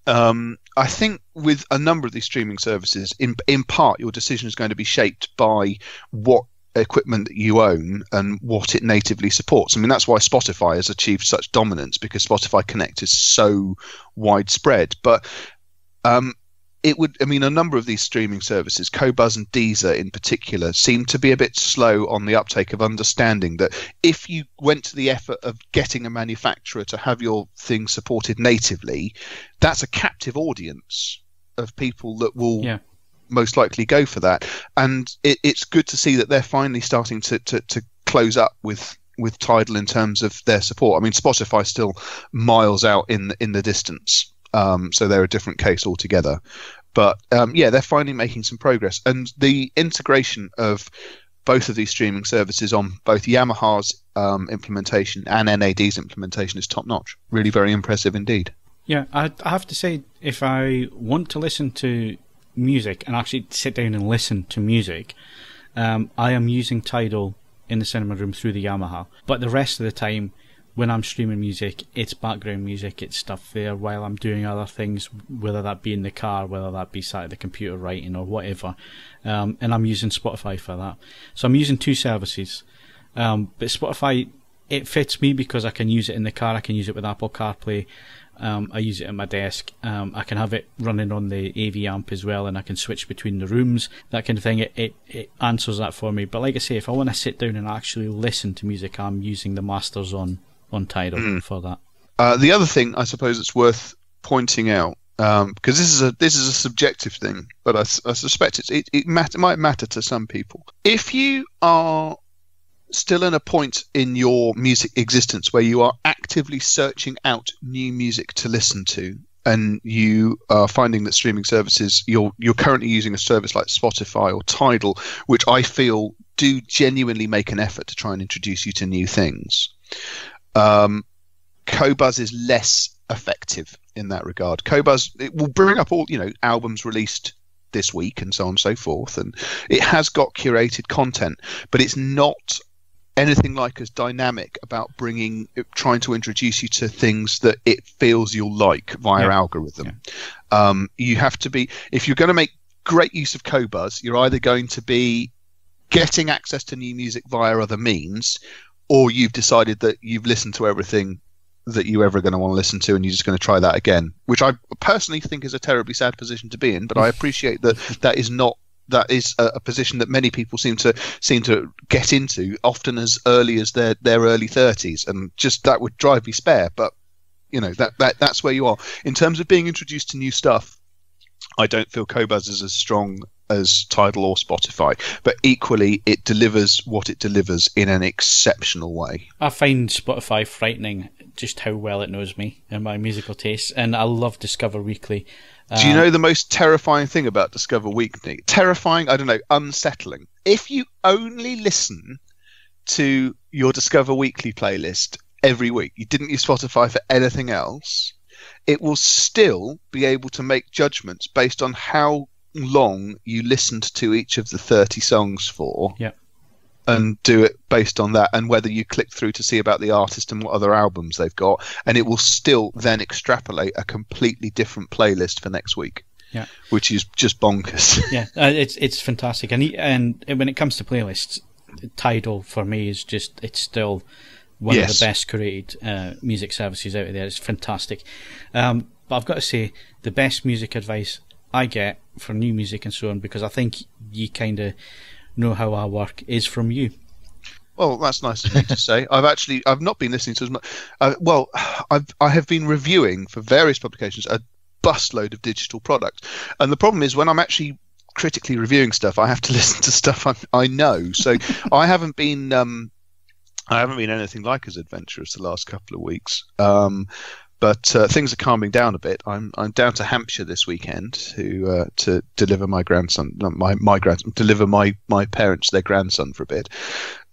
I think with a number of these streaming services, in part, your decision is going to be shaped by what equipment that you own and what it natively supports. I mean, that's why Spotify has achieved such dominance, because Spotify Connect is so widespread. But a number of these streaming services, Qobuz and D-ila in particular, seem to be a bit slow on the uptake of understanding that if you went to the effort of getting a manufacturer to have your thing supported natively, that's a captive audience of people that will most likely go for that. And it's good to see that they're finally starting to close up with Tidal in terms of their support. I mean, Spotify still miles out in the distance. So they're a different case altogether. But they're finally making some progress. And the integration of both of these streaming services on both Yamaha's implementation and NAD's implementation is top-notch. Really very impressive indeed. Yeah, I have to say, if I want to listen to music and actually sit down and listen to music, I am using Tidal in the cinema room through the Yamaha. But the rest of the time, when I'm streaming music, it's background music, it's stuff there while I'm doing other things, whether that be in the car, whether that be sat at the computer writing or whatever. And I'm using Spotify for that. So I'm using two services. But Spotify, it fits me because I can use it in the car, I can use it with Apple CarPlay, I use it at my desk, I can have it running on the AV amp as well, and I can switch between the rooms, that kind of thing. It answers that for me. But like I say, if I want to sit down and actually listen to music, I'm using the masters on Tidal for that. The other thing I suppose it's worth pointing out, because this is a subjective thing, but I suspect it might matter to some people. If you are still in a point in your music existence where you are actively searching out new music to listen to, and you are finding that streaming services, you're currently using a service like Spotify or Tidal, which I feel do genuinely make an effort to try and introduce you to new things. Qobuz is less effective in that regard. Qobuz, it will bring up all albums released this week and so on and so forth, and it has got curated content, but it's not anything like as dynamic about trying to introduce you to things that it feels you'll like via algorithm. You have to be, if you're going to make great use of Qobuz, you're either going to be getting access to new music via other means, or you've decided that you've listened to everything that you're ever going to want to listen to and you're just going to try that again, which I personally think is a terribly sad position to be in, but I appreciate that is a position that many people seem to get into, often as early as their early 30s, and just that would drive me spare. But that's where you are in terms of being introduced to new stuff. I don't feel Qobuz is as strong as Tidal or Spotify, but equally it delivers what it delivers in an exceptional way. I find Spotify frightening, just how well it knows me and my musical tastes, and I love Discover Weekly. Do you know the most terrifying thing about Discover Weekly? Terrifying, I don't know, unsettling. If you only listen to your Discover Weekly playlist every week, you didn't use Spotify for anything else, it will still be able to make judgments based on how long you listened to each of the 30 songs for. Yeah. And do it based on that, and whether you click through to see about the artist and what other albums they've got, and it will still then extrapolate a completely different playlist for next week. Yeah, which is just bonkers. Yeah, it's fantastic, and when it comes to playlists, Tidal for me is it's still one of the best created music services out there. It's fantastic, but I've got to say the best music advice I get for new music and so on, because I think you kind of know how I work, is from you. Well, that's nice of you to say. I've not been listening to as much. I have been reviewing for various publications a busload of digital products, and the problem is when I'm actually critically reviewing stuff, I have to listen to stuff I know. So I haven't been anything like as adventurous the last couple of weeks. But things are calming down a bit. I'm down to Hampshire this weekend to deliver my grandson, deliver my parents their grandson for a bit.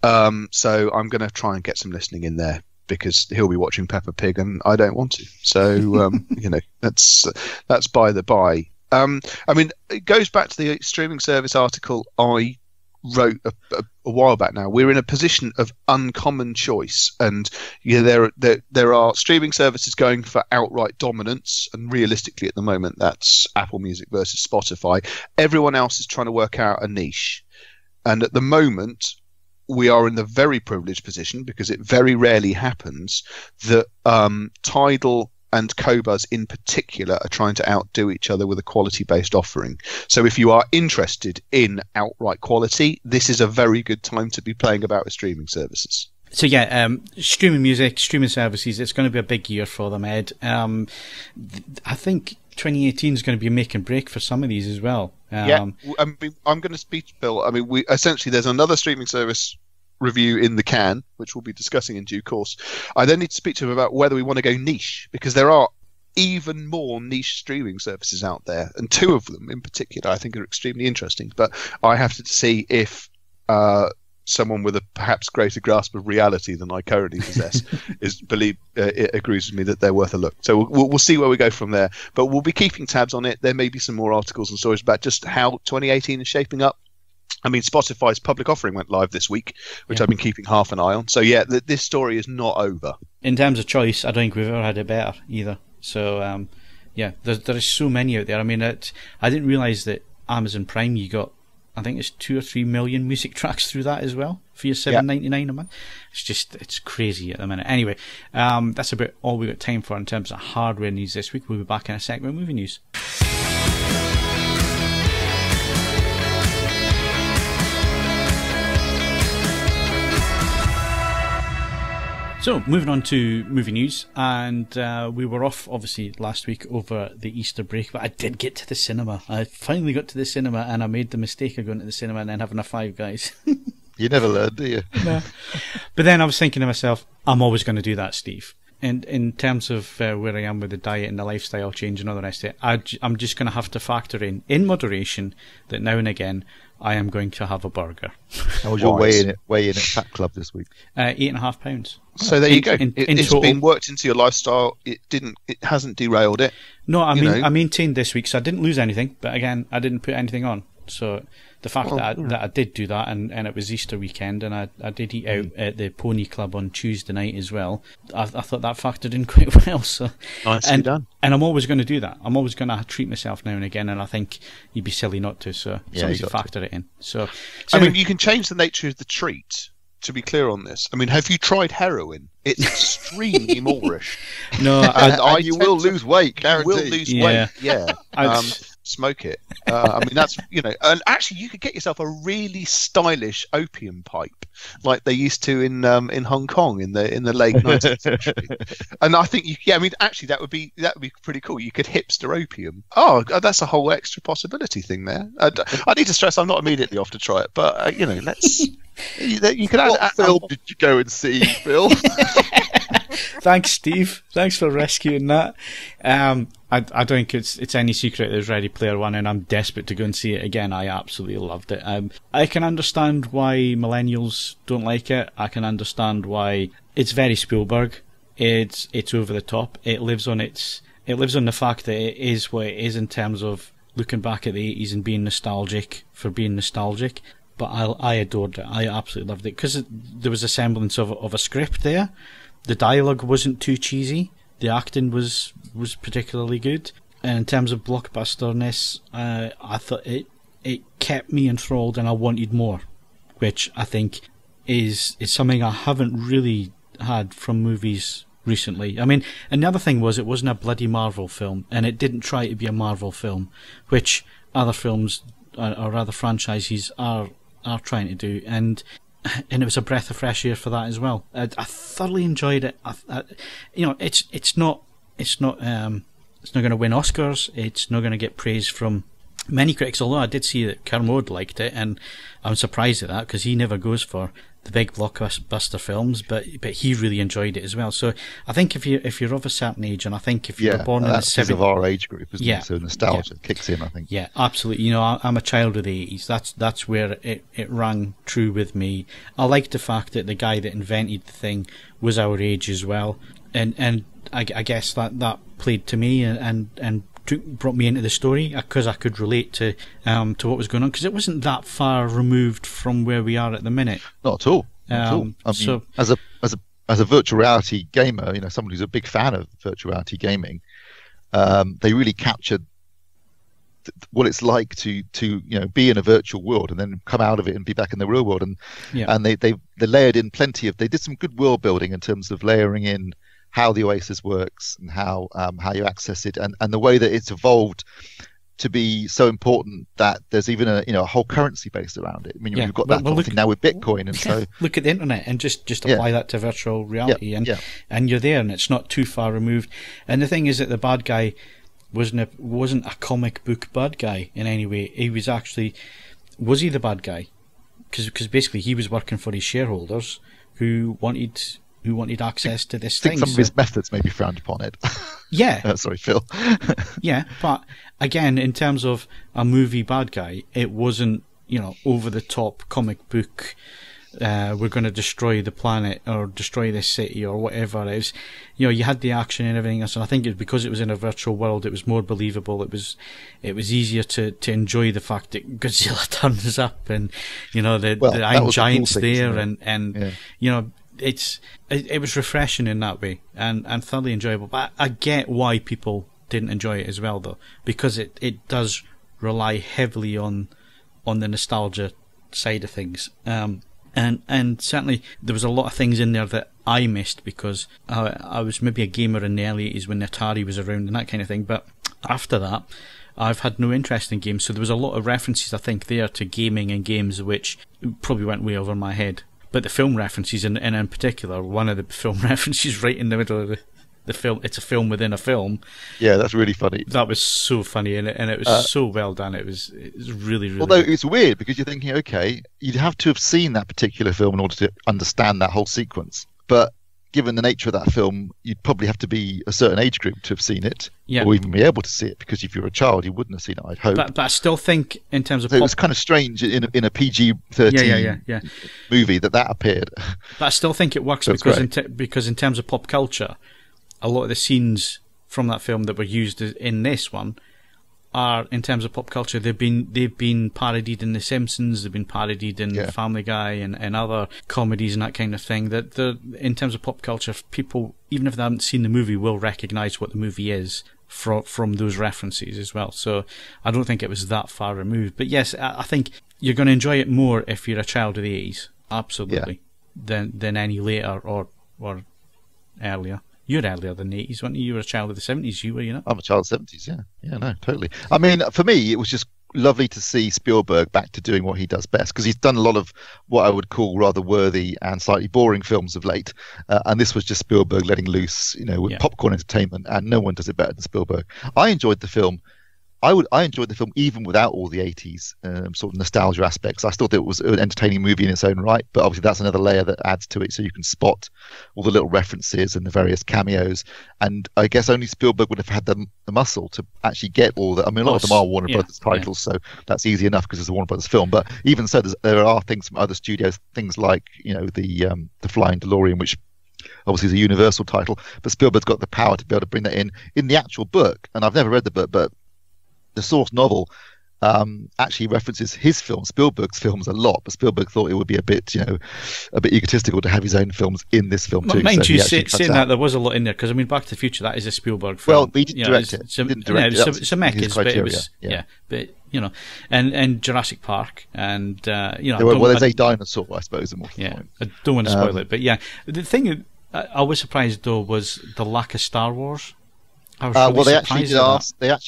So I'm going to try and get some listening in there, because he'll be watching Peppa Pig and I don't want to. So that's by the by. I mean, it goes back to the streaming service article I wrote a while back now. We're in a position of uncommon choice, and there are streaming services going for outright dominance, and realistically at the moment that's Apple Music versus Spotify. Everyone else is trying to work out a niche, and at the moment we are in the very privileged position, because it very rarely happens, that Tidal and Qobuz in particular are trying to outdo each other with a quality-based offering. So if you are interested in outright quality, this is a very good time to be playing about with streaming services. So yeah, streaming music, streaming services, it's going to be a big year for them, Ed. I think 2018 is going to be a make and break for some of these as well. I'm going to speak to Bill. I mean, there's another streaming service review in the can, which we'll be discussing in due course. I then need to speak to him about whether we want to go niche, because there are even more niche streaming services out there, and two of them in particular I think are extremely interesting. But I have to see if someone with a perhaps greater grasp of reality than I currently possess agrees with me that they're worth a look. So we'll see where we go from there. But we'll be keeping tabs on it. There may be some more articles and stories about just how 2018 is shaping up. I mean, Spotify's public offering went live this week, which I've been keeping half an eye on. So yeah, this story is not over. In terms of choice, I don't think we've ever had it better either. So there is so many out there. I mean, I didn't realise that Amazon Prime, you got, I think it's 2 or 3 million music tracks through that as well for your $7.99 a month. It's crazy at the minute. Anyway, that's about all we've got time for in terms of hardware news this week. We'll be back in a sec with movie news. So, moving on to movie news, and we were off, obviously, last week over the Easter break, but I did get to the cinema. I finally got to the cinema, and I made the mistake of going to the cinema and then having a Five Guys. You never learn, do you? No. But then I was thinking to myself, I'm always going to do that, Steve. And in terms of where I am with the diet and the lifestyle change and all the rest of it, I'm just going to have to factor in moderation, that now and again I am going to have a burger. How was your weigh in at Fat Club this week? 8.5 pounds. So there you go. It's been worked into your lifestyle. It hasn't derailed it. No, I maintained this week, so I didn't lose anything. But again, I didn't put anything on. So the fact that I did do that, and it was Easter weekend, and I did eat out at the Pony Club on Tuesday night as well, I thought that factored in quite well. So nicely done. And I'm always going to do that. I'm always going to treat myself now and again, and I think you'd be silly not to. So sometimes you factor it in. So I mean, you can change the nature of the treat. To be clear on this, I mean, have you tried heroin? It's extremely moreish. No, and you will lose weight. Guaranteed. You will lose weight. Yeah. smoke it. I mean, that's, and actually you could get yourself a really stylish opium pipe like they used to in Hong Kong in the late 19th century. And I think I mean, actually that would be pretty cool. You could hipster opium. Oh, that's a whole extra possibility thing there. I need to stress I'm not immediately off to try it, but let's. You could What film did you go and see, Phil? Thanks, Steve. Thanks for rescuing that. I don't think it's any secret there's Ready Player One, and I'm desperate to go and see it again. I absolutely loved it. I can understand why millennials don't like it. I can understand why it's very Spielberg. It's over the top. It lives on the fact that it is what it is in terms of looking back at the 80s and being nostalgic for being nostalgic. But I adored it. I absolutely loved it because there was a semblance of a script there. The dialogue wasn't too cheesy. The acting was particularly good. And in terms of blockbusterness, I thought it kept me enthralled and I wanted more, which I think is something I haven't really had from movies recently. I mean, and the other thing was it wasn't a bloody Marvel film, and it didn't try to be a Marvel film, which other films or other franchises are trying to do, and it was a breath of fresh air for that as well. I thoroughly enjoyed it. It's not going to win Oscars. It's not going to get praise from many critics. Although I did see that Kermode liked it, and I'm surprised at that because he never goes for the big blockbuster films, but he really enjoyed it as well. So I think if you're of a certain age, and I think if you were born in the 70s, of our age group, isn't it? So nostalgia kicks in, I think. Yeah, absolutely. I'm a child of the 80s. That's where it rang true with me. I liked the fact that the guy that invented the thing was our age as well, and I guess that played to me and brought me into the story because I could relate to what was going on, because it wasn't that far removed from where we are at the minute. Not at all. Not at all. I mean, as a virtual reality gamer, someone who's a big fan of virtual reality gaming, they really captured what it's like to be in a virtual world and then come out of it and be back in the real world, and they layered in plenty of. They did some good world building in terms of layering in how the Oasis works and how you access it, and the way that it's evolved to be so important that there's even a whole currency based around it. I mean, you've got that thing now with Bitcoin, and so look at the internet and just apply that to virtual reality, and you're there, and it's not too far removed. And the thing is that the bad guy wasn't a comic book bad guy in any way. He was actually, was he the bad guy? Because basically he was working for his shareholders who wanted access to this thing. Some of his methods may be frowned upon it. Yeah. Sorry, Phil. Yeah, but again, in terms of a movie bad guy, it wasn't, over the top comic book, we're going to destroy the planet or destroy this city or whatever. It was, you had the action and everything else, and I think because it was in a virtual world, it was more believable. It was easier to enjoy the fact that Godzilla turns up and, the Iron Giant's cool there, and it was refreshing in that way and thoroughly enjoyable. But I get why people didn't enjoy it as well, though, because it does rely heavily on the nostalgia side of things. And certainly there was a lot of things in there that I missed because I was maybe a gamer in the early 80s when Atari was around and that kind of thing. But after that, I've had no interest in games. So there was a lot of references, I think, there to gaming and games which probably went way over my head. But the film references, and in particular, one of the film references right in the middle of the film, it's a film within a film. Yeah, that's really funny. That was so funny, and it was so well done. It was really, really Although good. It's weird, because you're thinking, okay, you'd have to have seen that particular film in order to understand that whole sequence. But given the nature of that film, you'd probably have to be a certain age group to have seen it, or even be able to see it, because if you're a child, you wouldn't have seen it, I'd hope. But I still think, in terms of... So it was kind of strange in a PG-13 movie that appeared. But I still think it works so because in terms of pop culture, a lot of the scenes from that film that were used in this one are, in terms of pop culture, they've been parodied in The Simpsons, they've been parodied in Family Guy and other comedies and that kind of thing. That in terms of pop culture, people, even if they haven't seen the movie, will recognise what the movie is from those references as well. So I don't think it was that far removed. But yes, I think you're going to enjoy it more if you're a child of the 80s, absolutely, than any later or earlier. You're earlier than the 80s, weren't you? You were a child of the 70s, you were, you know? I'm a child of the 70s, yeah. Yeah, no, totally. I mean, for me, it was just lovely to see Spielberg back to doing what he does best, because he's done a lot of what I would call rather worthy and slightly boring films of late, and this was just Spielberg letting loose, with popcorn entertainment, and no one does it better than Spielberg. I enjoyed the film. I enjoyed the film even without all the 80s sort of nostalgia aspects. I still thought it was an entertaining movie in its own right, but obviously that's another layer that adds to it, so you can spot all the little references and the various cameos. And I guess only Spielberg would have had the muscle to actually get all that. I mean, a lot of them are Warner Brothers titles, so that's easy enough because it's a Warner Brothers film. But even so, there are things from other studios, things like the Flying DeLorean, which obviously is a Universal title, but Spielberg's got the power to be able to bring that in the actual book. And I've never read the book, but the source novel actually references his film, Spielberg's films, a lot, but Spielberg thought it would be a bit egotistical to have his own films in this film too. Mind you, saying that, there was a lot in there, because I mean, Back to the Future, that is a Spielberg film. Well, he didn't direct it. It's a Zemeckis, but it was but and Jurassic Park, and there's a dinosaur, I suppose. I don't want to spoil it, but the thing I was surprised though was the lack of Star Wars. They actually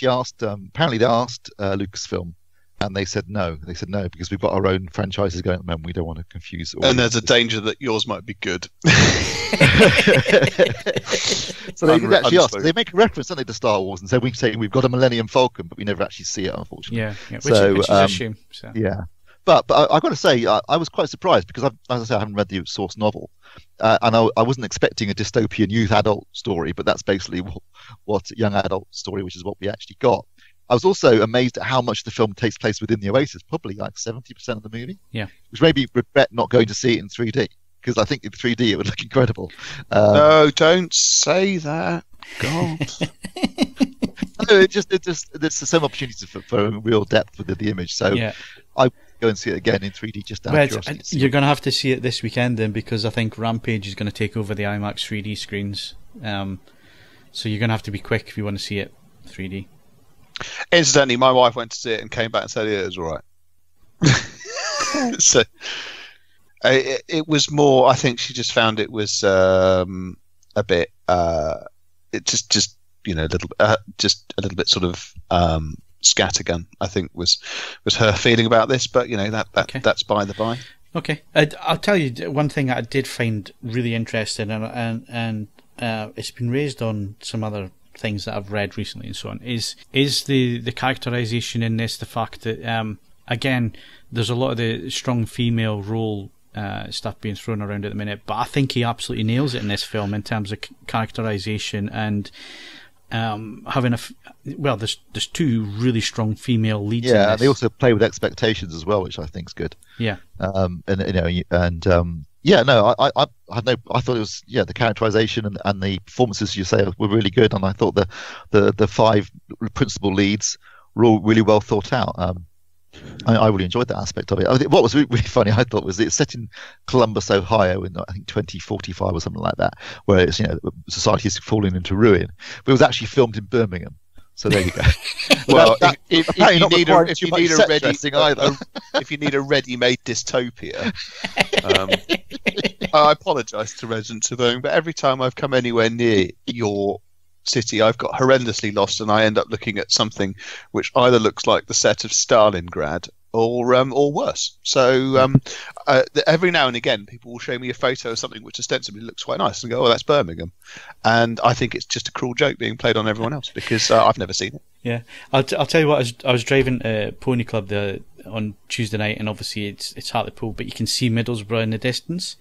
asked. Apparently, they asked Lucasfilm, and they said no. They said no because we've got our own franchises going at the moment. We don't want to confuse. And there's a danger that yours might be good. So they did actually ask. They make a reference, don't they, to Star Wars, and say we've got a Millennium Falcon, but we never actually see it, unfortunately. Which is a shame. So. Yeah. But I've got to say, I was quite surprised because, as I say, I haven't read the source novel, and I wasn't expecting a dystopian youth adult story, but that's basically what young adult story, which is what we actually got. I was also amazed at how much the film takes place within the Oasis, probably like 70% of the movie. Yeah, which made me regret not going to see it in 3D, because I think in 3D it would look incredible. No, don't say that. God. No, there's some opportunities for real depth within the image. So I go and see it again in 3D just out of curiosity. You're going to have to see it this weekend then, because I think Rampage is going to take over the IMAX 3D screens. So you're going to have to be quick if you want to see it 3D. Incidentally, my wife went to see it and came back and said it was all right. So it was more. I think she just found it was a bit. It just a little bit sort of scattergun, I think was her feeling about this, but that's by the by. Okay, I'll tell you one thing I did find really interesting, and it's been raised on some other things that I've read recently and so on, is the characterization in this, the fact that again there's a lot of the strong female role stuff being thrown around at the minute, but I think he absolutely nails it in this film in terms of characterization and having there's two really strong female leads. Yeah, in this. They also play with expectations as well, which I think is good. Yeah. I thought it was the characterization and the performances, you say, were really good, and I thought the five principal leads were all really well thought out. I really enjoyed that aspect of it. What was really funny, I thought, was it's set in Columbus, Ohio, in I think 2045 or something like that, where it's society is falling into ruin. But it was actually filmed in Birmingham. So there you go. Well, if you need a ready-made dystopia, I apologise to residents of Birmingham, but every time I've come anywhere near your city, I've got horrendously lost, and I end up looking at something which either looks like the set of Stalingrad or worse. So every now and again, people will show me a photo of something which ostensibly looks quite nice and go, "Oh, that's Birmingham," and I think it's just a cruel joke being played on everyone else because I've never seen it. Yeah, I'll tell you what. I was driving to Pony Club on Tuesday night, and obviously it's Hartlepool, but you can see Middlesbrough in the distance,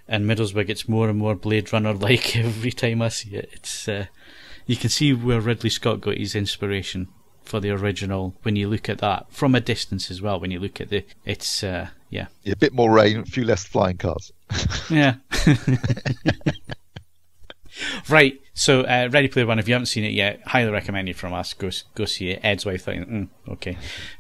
and Middlesbrough gets more and more Blade Runner like every time I see it. It's you can see where Ridley Scott got his inspiration for the original when you look at that from a distance as well. When you look at a bit more rain, a few less flying cars. Yeah. Right, so Ready Player One, if you haven't seen it yet, highly recommended from us. Go see it. Ed's wife thought, okay.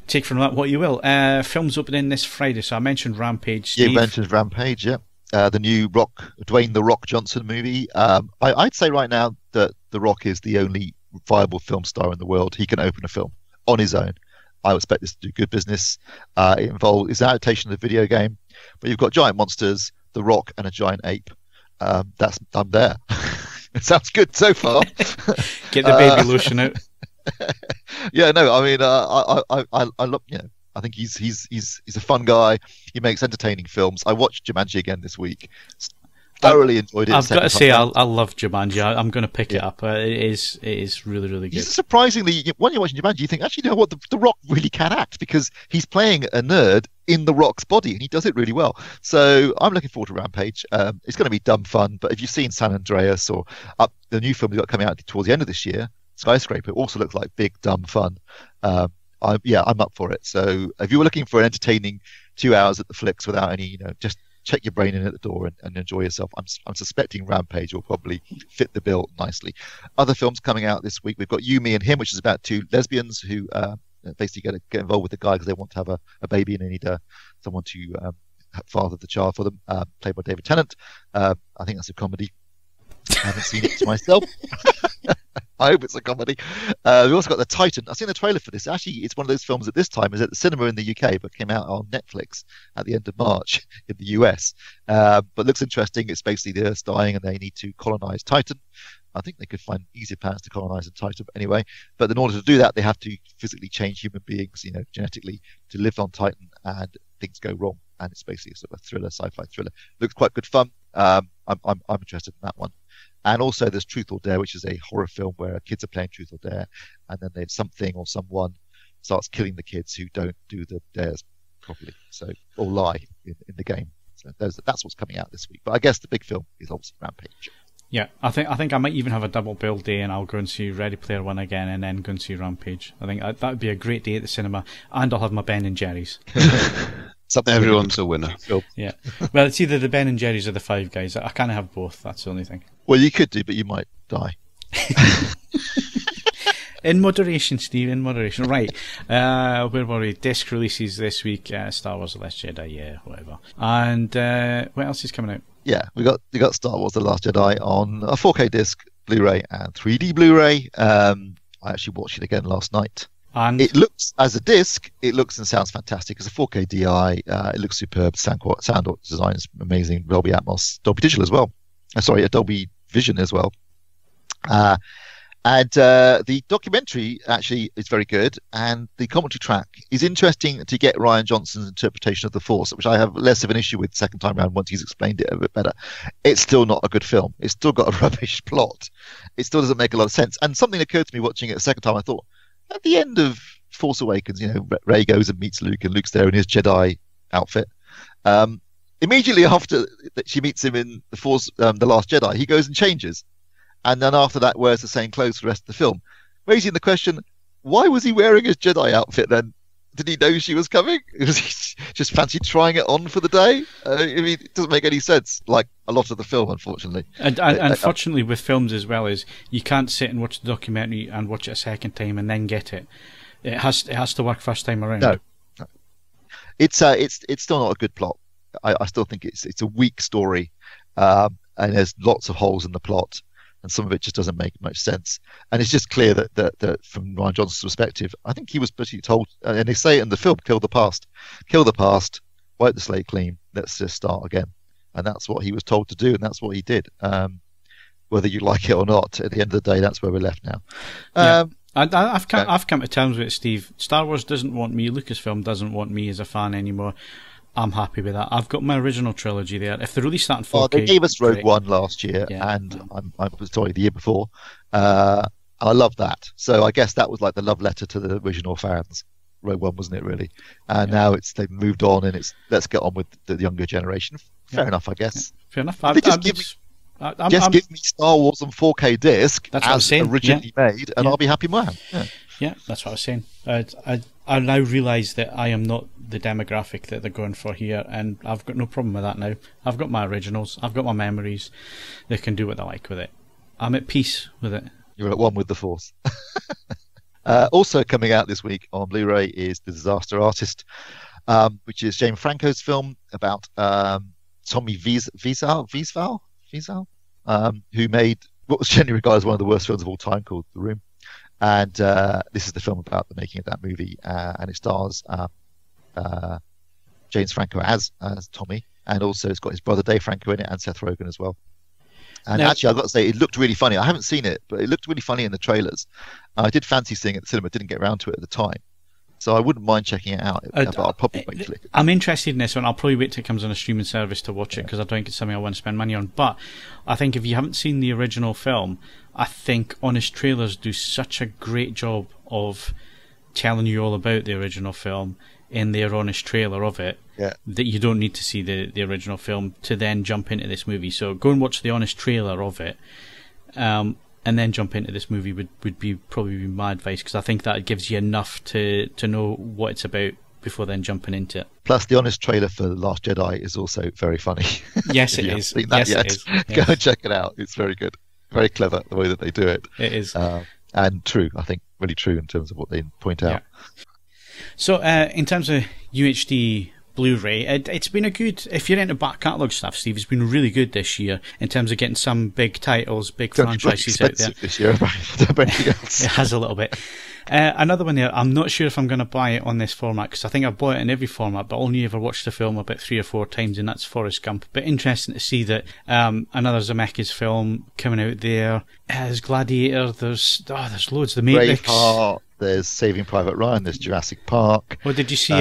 Take from that what you will. Films opening this Friday, so I mentioned Rampage. Steve. You mentioned Rampage, yeah. The new Dwayne "The Rock" Johnson movie. I'd say right now that The Rock is the only viable film star in the world. He can open a film on his own. I would expect this to do good business. It's an adaptation of the video game, but you've got giant monsters, The Rock, and a giant ape. I'm there. It sounds good so far. Get the baby lotion out. Yeah, no, I mean, I love, I think he's a fun guy. He makes entertaining films. I watched Jumanji again this week. Thoroughly enjoyed it. I've got to say, I love Jumanji. I'm going to pick it up. It is really, really good. Surprisingly, when you're watching Jumanji, you think, actually, you know what? The Rock really can act, because he's playing a nerd in The Rock's body, and he does it really well. So I'm looking forward to Rampage. It's going to be dumb fun, but if you've seen San Andreas or the new film we've got coming out towards the end of this year, Skyscraper, also looks like big dumb fun. I'm up for it. So if you were looking for an entertaining 2 hours at the flicks without any, just check your brain in at the door and enjoy yourself, I'm suspecting Rampage will probably fit the bill nicely. Other films coming out this week, we've got You, Me and Him, which is about two lesbians who basically get involved with the guy because they want to have a baby, and they need someone to father the child for them, played by David Tennant. I think that's a comedy. I haven't seen it myself. I hope it's a comedy. We've also got The Titan. I've seen the trailer for this. Actually, it's one of those films at this time is at the cinema in the UK, but came out on Netflix at the end of March in the US. But looks interesting. It's basically the Earth's dying and they need to colonize Titan. I think they could find easier plans to colonize in Titan, but anyway. But in order to do that, they have to physically change human beings, genetically, to live on Titan, and things go wrong. And it's basically sort of a thriller, sci-fi thriller. Looks quite good fun. I'm interested in that one. And also there's Truth or Dare, which is a horror film where kids are playing Truth or Dare, and then there's something or someone starts killing the kids who don't do the dares properly, or lie in the game. So that's what's coming out this week. But I guess the big film is obviously Rampage. Yeah, I think I might even have a double bill day, and I'll go and see Ready Player One again, and then go and see Rampage. I think that would be a great day at the cinema, and I'll have my Ben and Jerry's. Something everyone's a winner. Yeah. Well, it's either the Ben and Jerry's or the Five Guys. I can't have both. That's the only thing. Well, you could do, but you might die. In moderation, Steve. In moderation. Right. Where were we? Disc releases this week. Star Wars: The Last Jedi. Yeah, whatever. And what else is coming out? Yeah, we got Star Wars: The Last Jedi on a 4K disc, Blu-ray, and 3D Blu-ray. I actually watched it again last night. And it looks, as a disc, it looks and sounds fantastic. As a 4K DI, it looks superb. Sound design is amazing. Dolby Atmos, Dolby Digital as well. Sorry, Dolby Vision as well. And the documentary actually is very good, and the commentary track is interesting to get Rian Johnson's interpretation of the Force, which I have less of an issue with the second time around once he's explained it a bit better. It's still not a good film. It's still got a rubbish plot. It still doesn't make a lot of sense. And something occurred to me watching it a second time. I thought, at the end of Force Awakens, Rey goes and meets Luke, and Luke's there in his Jedi outfit. Immediately after that she meets him in the Force, The Last Jedi, he goes and changes. And then after that wears the same clothes for the rest of the film, raising the question, why was he wearing his Jedi outfit then? Did he know she was coming? Was he just fancied trying it on for the day? I mean, it doesn't make any sense, like a lot of the film, unfortunately. And unfortunately with films as well, is you can't sit and watch the documentary and watch it a second time and then get it. It has to work first time around. No. It's still not a good plot. I still think it's a weak story, and there's lots of holes in the plot. And some of it just doesn't make much sense. And it's just clear that from Rian Johnson's perspective, I think he was basically told, and they say it in the film, kill the past, wipe the slate clean, let's just start again. And that's what he was told to do, and that's what he did. Whether you like it or not, at the end of the day, that's where we're left now. I've come to terms with it, Steve. Star Wars doesn't want me, Lucasfilm doesn't want me as a fan anymore. I'm happy with that. I've got my original trilogy there. If they release that in 4K... they gave us Rogue One last year, and the year before. And I love that. So I guess that was like the love letter to the original fans. Rogue One, wasn't it, really? And now they've moved on, and let's get on with the younger generation. Fair enough, I guess. Yeah. Fair enough. Give me Star Wars on 4K disc as originally made, and I'll be happy man. Yeah, that's what I was saying. I now realise that I am not the demographic that they're going for here, and I've got no problem with that now. I've got my originals, I've got my memories. They can do what they like with it. I'm at peace with it. You're at one with the Force. Also coming out this week on Blu-ray is The Disaster Artist, which is James Franco's film about Tommy Wiseau, who made what was generally regarded as one of the worst films of all time, called The Room. And this is the film about the making of that movie, and it stars James Franco as Tommy, and also it's got his brother Dave Franco in it, and Seth Rogen as well. And actually, I've got to say, it looked really funny. I haven't seen it, but it looked really funny in the trailers. I did fancy seeing it at the cinema, didn't get around to it at the time. So I wouldn't mind checking it out, but I'll probably wait till it. I'm interested in this one. I'll probably wait till it comes on a streaming service to watch it, because I don't think it's something I want to spend money on. But I think if you haven't seen the original film, I think honest trailers do such a great job of telling you all about the original film in their honest trailer of it, that you don't need to see the original film to then jump into this movie. So go and watch the honest trailer of it, and then jump into this movie would be probably my advice, because I think that gives you enough to know what it's about before then jumping into it. Plus, the honest trailer for The Last Jedi is also very funny. Yes, it is. Yes, it is. Yes. Go and check it out. It's very good. Very clever, the way that they do it. It is. And true, I think, really true in terms of what they point out. Yeah. So, in terms of UHD Blu-ray, it's been a good, if you're into back catalogue stuff, Steve, it's been really good this year in terms of getting some big titles, big franchises out there. This year, else. It has a little bit. Another one there, I'm not sure if I'm going to buy it on this format, because I think I've bought it in every format, but only ever watched the film about 3 or 4 times, and that's Forrest Gump. But interesting to see that another Zemeckis film coming out there. There's Gladiator, there's loads. The Matrix. Braveheart, there's Saving Private Ryan, there's Jurassic Park. Well, did you see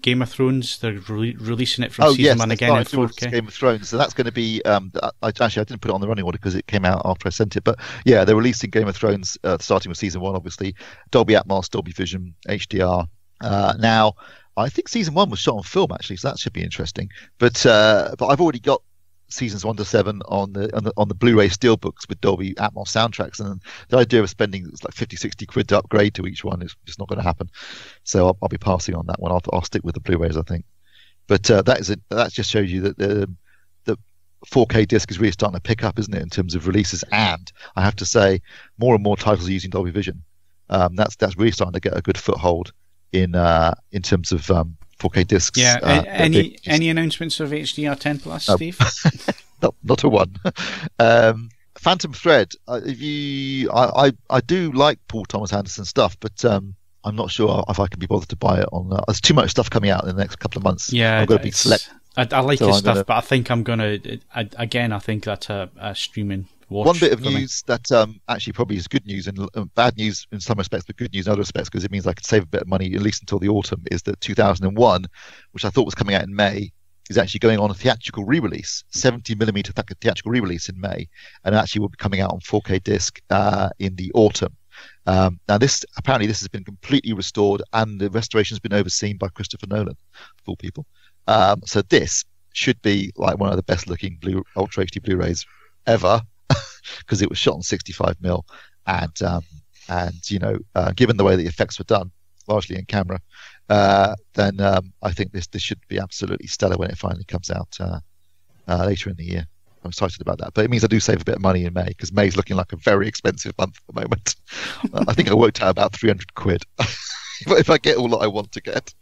Game of Thrones? They're releasing it from season 1 again in 4K. Game of Thrones, so that's going to be. I didn't put it on the running order because it came out after I sent it, but yeah, they're releasing Game of Thrones starting with season 1, obviously. Dolby Atmos, Dolby Vision, HDR. Now, I think season 1 was shot on film actually, so that should be interesting. But I've already got seasons 1 to 7 on the Blu-ray steelbooks with Dolby Atmos soundtracks, and the idea of spending like 50-60 quid to upgrade to each one is just not going to happen. So I'll be passing on that one. I'll stick with the Blu-rays, I think. But that just shows you that the 4K disc is really starting to pick up, isn't it, in terms of releases? And I have to say, more and more titles are using Dolby Vision. That's really starting to get a good foothold in terms of 4K discs. Yeah. Any announcements of HDR 10 Plus, Steve? not a one. Phantom Thread. I do like Paul Thomas Anderson stuff, but I'm not sure if I can be bothered to buy it on. There's too much stuff coming out in the next couple of months. Yeah, I've got to be select. I like his stuff, but I think I'm gonna. I think that's a streaming watch. One bit of news that actually probably is good news and bad news in some respects, but good news in other respects, because it means I could save a bit of money at least until the autumn, is that 2001, which I thought was coming out in May, is actually going on a theatrical re-release, 70mm theatrical re-release in May, and actually will be coming out on 4K disc in the autumn. Now this has been completely restored, and the restoration has been overseen by Christopher Nolan, of all people. So this should be like one of the best looking Ultra HD Blu-rays ever, because it was shot on 65mm, and given the way the effects were done, largely in camera, then I think this should be absolutely stellar when it finally comes out later in the year. I'm excited about that, but it means I do save a bit of money in May, because May's looking like a very expensive month at the moment. I think I worked out about 300 quid if I get all that I want to get.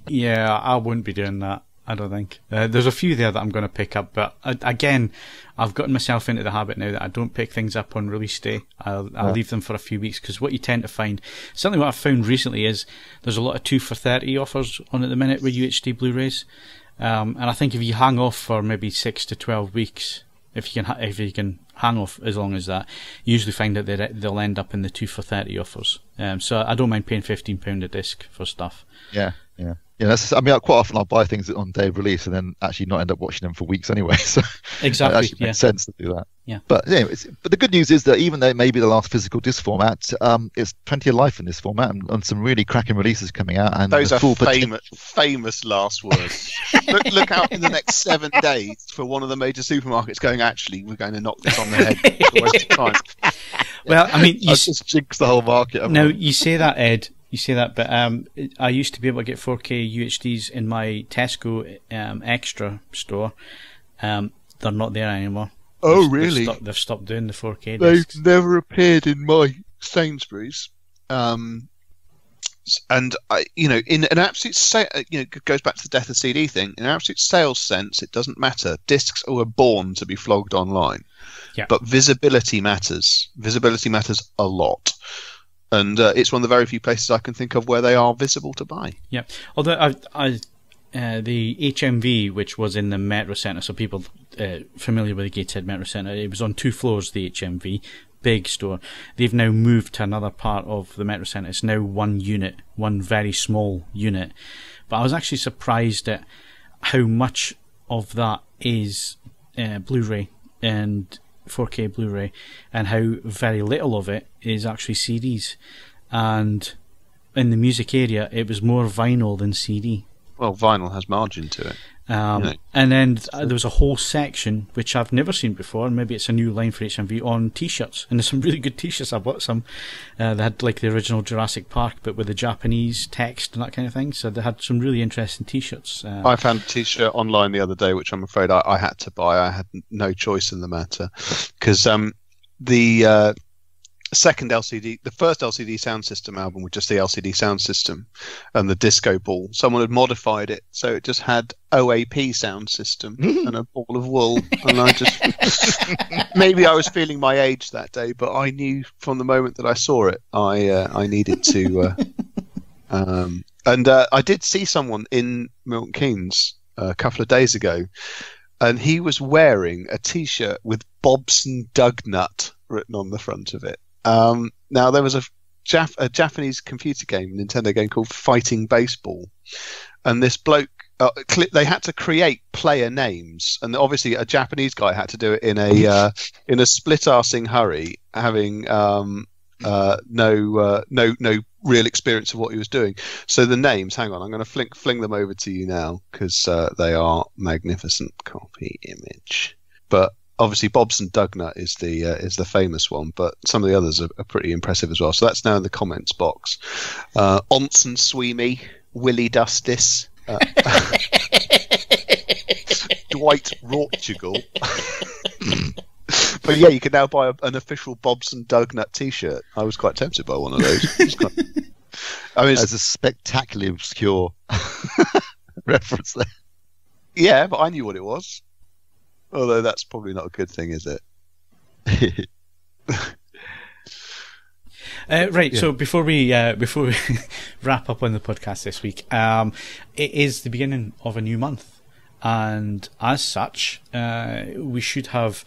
Yeah, I wouldn't be doing that, I don't think. There's a few there that I'm going to pick up, but again, I've gotten myself into the habit now that I don't pick things up on release day. I'll leave them for a few weeks, because what you tend to find, certainly what I've found recently, is there's a lot of 2 for 30 offers on at the minute with UHD Blu-rays. And I think if you hang off for maybe 6 to 12 weeks, if you can hang off as long as that, you usually find that they'll end up in the 2 for 30 offers. So I don't mind paying £15 a disc for stuff. Yeah. Quite often I'll buy things on day of release and then actually not end up watching them for weeks anyway. So exactly, it actually makes sense to do that. Yeah. But anyway, but the good news is that even though it may be the last physical disc format, it's plenty of life in this format, and some really cracking releases coming out. And those are famous last words. look out in the next 7 days for one of the major supermarkets going, actually, we're going to knock this on the head. For waste of time. Well, I mean, I just jinx the whole market. Now, you say that, Ed. You say that, but I used to be able to get 4K UHDs in my Tesco Extra store. They're not there anymore. Oh, really? They've stopped doing the 4K discs. They've never appeared in my Sainsbury's. And in an absolute it goes back to the death of CD thing. In an absolute sales sense, it doesn't matter. Discs were born to be flogged online. Yeah. But visibility matters. Visibility matters a lot. And it's one of the very few places I can think of where they are visible to buy. Yeah, although the HMV, which was in the Metro Centre, so people familiar with the Gateshead Metro Centre, it was on 2 floors, the HMV, big store. They've now moved to another part of the Metro Centre. It's now one unit, one very small unit. But I was actually surprised at how much of that is Blu-ray and 4K Blu-ray, and how very little of it is actually CDs. And in the music area, it was more vinyl than CD. Well, vinyl has margin to it. And then there was a whole section, which I've never seen before, and maybe it's a new line for HMV, on T-shirts. And there's some really good T-shirts. I bought some. They had like the original Jurassic Park, but with the Japanese text and that kind of thing. So they had some really interesting T-shirts. I found a T-shirt online the other day, which I'm afraid I had to buy. I had no choice in the matter. Because the first LCD sound system album was just the LCD sound system and the disco ball. Someone had modified it so it just had OAP sound system and a ball of wool. And I just maybe I was feeling my age that day, but I knew from the moment that I saw it, I needed to. And I did see someone in Milton Keynes a couple of days ago, and he was wearing a T-shirt with Bobson Dugnut written on the front of it. Now, there was a Japanese computer game, Nintendo game called Fighting Baseball, and this bloke, they had to create player names, and obviously a Japanese guy had to do it in a split-arsing hurry, having no real experience of what he was doing. So the names, hang on, I'm going to fling them over to you now, because they are magnificent. Copy image, but obviously, Bobson Dugnut is the famous one, but some of the others are pretty impressive as well. So that's now in the comments box. Onsen Sweemy, Willie Dustis, Dwight Rortugal. But yeah, you can now buy an official Bobson Dugnut T-shirt. I was quite tempted by one of those. I mean, as a spectacularly obscure reference there. Yeah, but I knew what it was. Although that's probably not a good thing, is it? Right. Yeah. So before we wrap up on the podcast this week, it is the beginning of a new month, and as such, we should have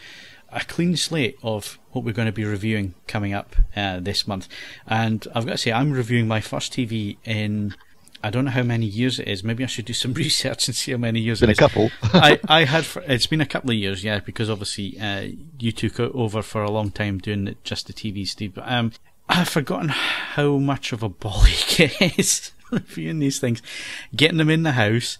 a clean slate of what we're going to be reviewing coming up this month. And I've got to say, I'm reviewing my first TV in, I don't know how many years it is. Maybe I should do some research and see how many years it is. Been a couple. It's been a couple of years, yeah, because obviously you took over for a long time doing just the TV, Steve. But I've forgotten how much of a bollock it is reviewing these things. Getting them in the house,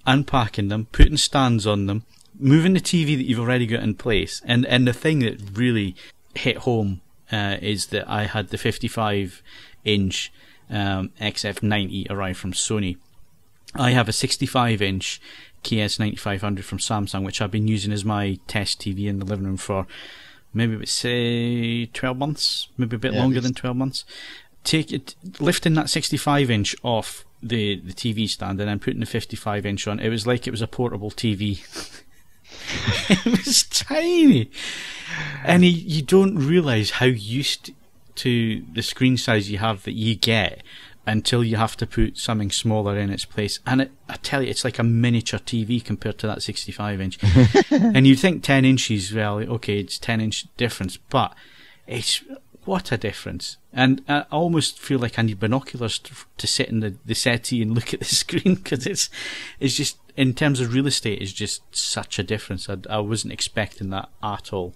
unpacking them, putting stands on them, moving the TV that you've already got in place. And the thing that really hit home is that I had the 55-inch XF90 arrive from Sony. I have a 65-inch KS9500 from Samsung, which I've been using as my test TV in the living room for maybe, say, 12 months, maybe a bit longer than 12 months. Lifting that 65-inch off the TV stand and then putting the 55-inch on, it was like it was a portable TV. It was tiny, and you don't realise how used to the screen size you have that you get until you have to put something smaller in its place. And I tell you, it's like a miniature TV compared to that 65-inch. And you'd think 10 inches, well, okay, it's 10-inch difference, but it's what a difference. And I almost feel like I need binoculars to sit in the settee and look at the screen, because it's just, in terms of real estate, it's just such a difference. I wasn't expecting that at all.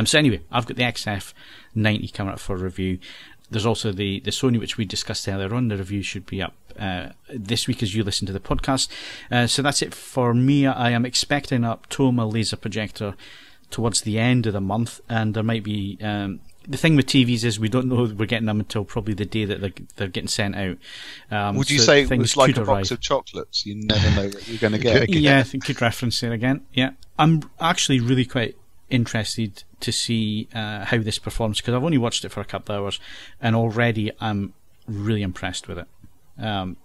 So anyway, I've got the XF90 coming up for review. There's also the Sony, which we discussed earlier on. The review should be up this week as you listen to the podcast. So that's it for me. I am expecting an Optoma laser projector towards the end of the month, and there might be... the thing with TVs is we don't know we're getting them until probably the day that they're getting sent out. Would you say it was like a box of chocolates? You never know what you're going to get. Yeah, I think good reference there again. Yeah, I'm actually really quite interested to see how this performs, because I've only watched it for a couple of hours, and already I'm really impressed with it.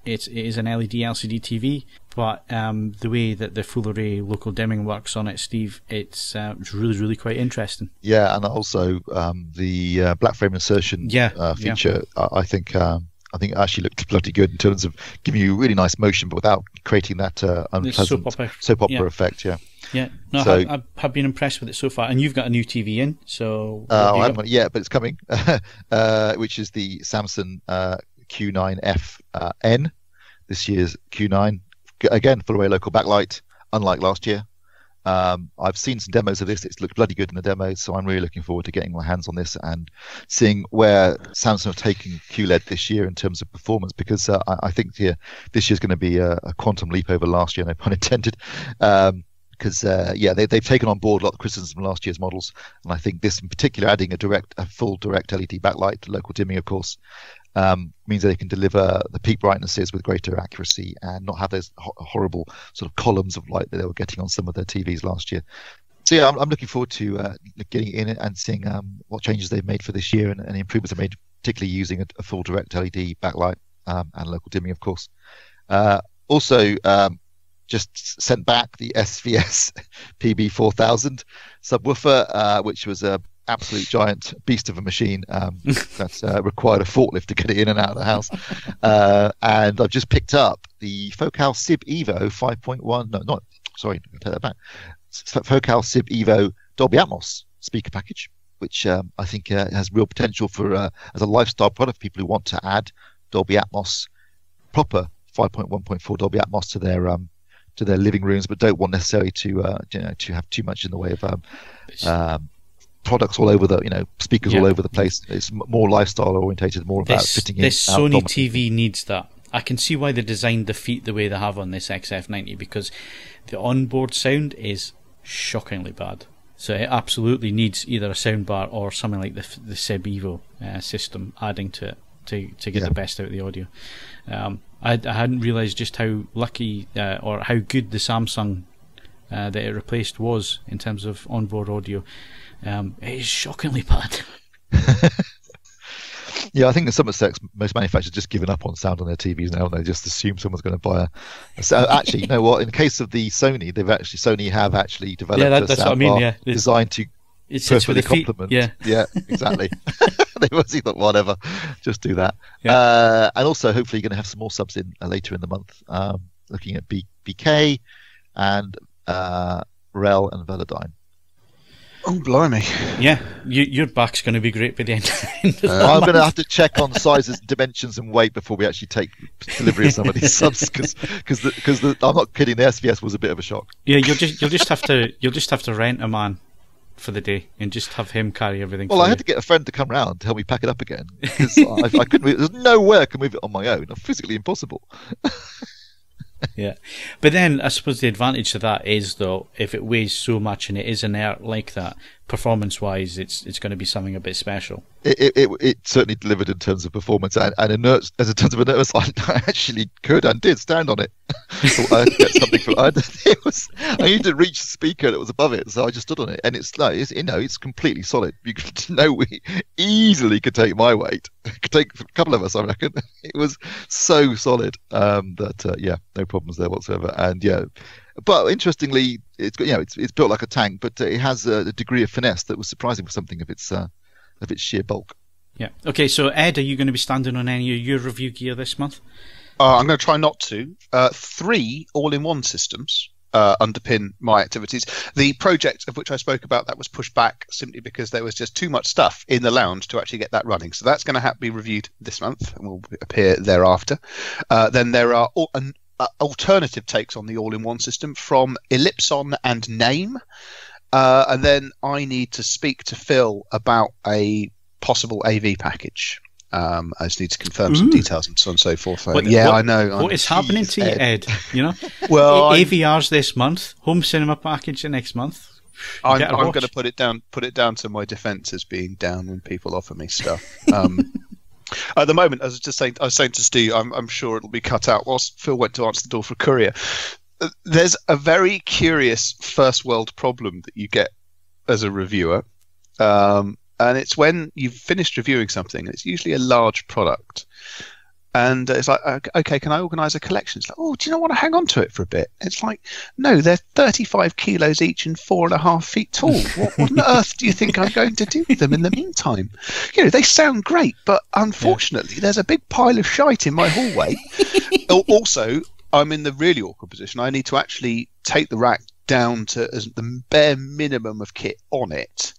It is an LED LCD TV, but the way that the full array local dimming works on it, Steve, it's really, really quite interesting. Yeah, and also the black frame insertion feature, I think it actually looked bloody good in terms of giving you really nice motion, but without creating that unpleasant soap opera effect. Yeah. Yeah, no, so, I have been impressed with it so far. And you've got a new TV in, so... I haven't got it yet, but it's coming, which is the Samsung Q9F-N, this year's Q9. Again, full array local backlight, unlike last year. I've seen some demos of this. It's looked bloody good in the demos, so I'm really looking forward to getting my hands on this and seeing where Samsung have taken QLED this year in terms of performance, because I think this year's going to be a quantum leap over last year, no pun intended. Because they've taken on board a lot of criticisms from last year's models, and I think this in particular, adding a full direct LED backlight, local dimming, of course, means that they can deliver the peak brightnesses with greater accuracy and not have those horrible sort of columns of light that they were getting on some of their TVs last year. So yeah, I'm looking forward to getting in it and seeing what changes they've made for this year and the improvements they've made, particularly using a full direct LED backlight and local dimming, of course. Also, just sent back the SVS PB4000 subwoofer, which was a absolute giant beast of a machine that required a forklift to get it in and out of the house. And I've just picked up the Focal Sib Evo 5.1. No, not sorry, I'll take that back. Focal Sib Evo Dolby Atmos speaker package, which I think has real potential for as a lifestyle product for people who want to add Dolby Atmos, proper 5.1.4 Dolby Atmos to their living rooms, but don't want necessarily to have too much in the way of products all over speakers all over the place. It's more lifestyle orientated, more about fitting in. This Sony TV needs that. I can see why they designed the feet the way they have on this XF90, because the onboard sound is shockingly bad. So it absolutely needs either a soundbar or something like the Sib Evo system adding to it to get the best out of the audio. I hadn't realised just how lucky or how good the Samsung that it replaced was in terms of onboard audio. It is shockingly bad. Yeah, I think in some respects most manufacturers just given up on sound on their TVs now. They just assume someone's going to buy actually, you know what? In the case of the Sony, Sony have actually developed a soundbar designed to perfectly complement. Yeah, exactly. They mostly thought, whatever, just do that. Yeah. And also, hopefully, you're going to have some more subs in later in the month. Looking at BK and Rel and Velodyne. Oh, blimey. Yeah, your back's going to be great by the end of the I'm going to have to check on sizes, dimensions and weight before we actually take delivery of some of these subs, because I'm not kidding, the SVS was a bit of a shock. Yeah, you'll just have to rent a man for the day and just have him carry everything. Well, I had to get a friend to come round to help me pack it up again, because I couldn't. There's no way I can move it on my own. Physically impossible. Yeah, but then I suppose the advantage to that is, though, if it weighs so much and it is inert like that, performance-wise, it's going to be something a bit special. It certainly delivered in terms of performance and inert. As in terms of inertness, I actually could and did stand on it. So I had to get something from it. I needed to reach the speaker that was above it, so I just stood on it, and it's completely solid. You easily could take my weight. It could take a couple of us, I reckon. It was so solid that no problems there whatsoever. And but interestingly, it's built like a tank, but it has a degree of finesse that was surprising for something of its sheer bulk. Yeah. Okay. So Ed, are you going to be standing on any of your review gear this month? I'm going to try not to. 3 all-in-one systems underpin my activities. The project of which I spoke about, that was pushed back simply because there was just too much stuff in the lounge to actually get that running. So that's going to be reviewed this month and will appear thereafter. Then there are alternative takes on the all-in-one system from Ellipson and Name. And then I need to speak to Phil about a possible AV package. I just need to confirm some details and so on and so forth. I know. What is happening to you, Ed? Well, AVR's this month, home cinema package the next month. I'm going to put it down to my defence as being down when people offer me stuff. At the moment, as I was saying to Stu, I'm sure it'll be cut out whilst Phil went to answer the door for a courier. There's a very curious first world problem that you get as a reviewer. And it's when you've finished reviewing something, it's usually a large product. And it's like, okay, can I organise a collection? It's like, oh, do you not want to hang on to it for a bit? It's like, no, they're 35 kilos each and 4.5 feet tall. What on earth do you think I'm going to do with them in the meantime? They sound great, but unfortunately, there's a big pile of shite in my hallway. Also, I'm in the really awkward position. I need to actually take the rack down to the bare minimum of kit on it,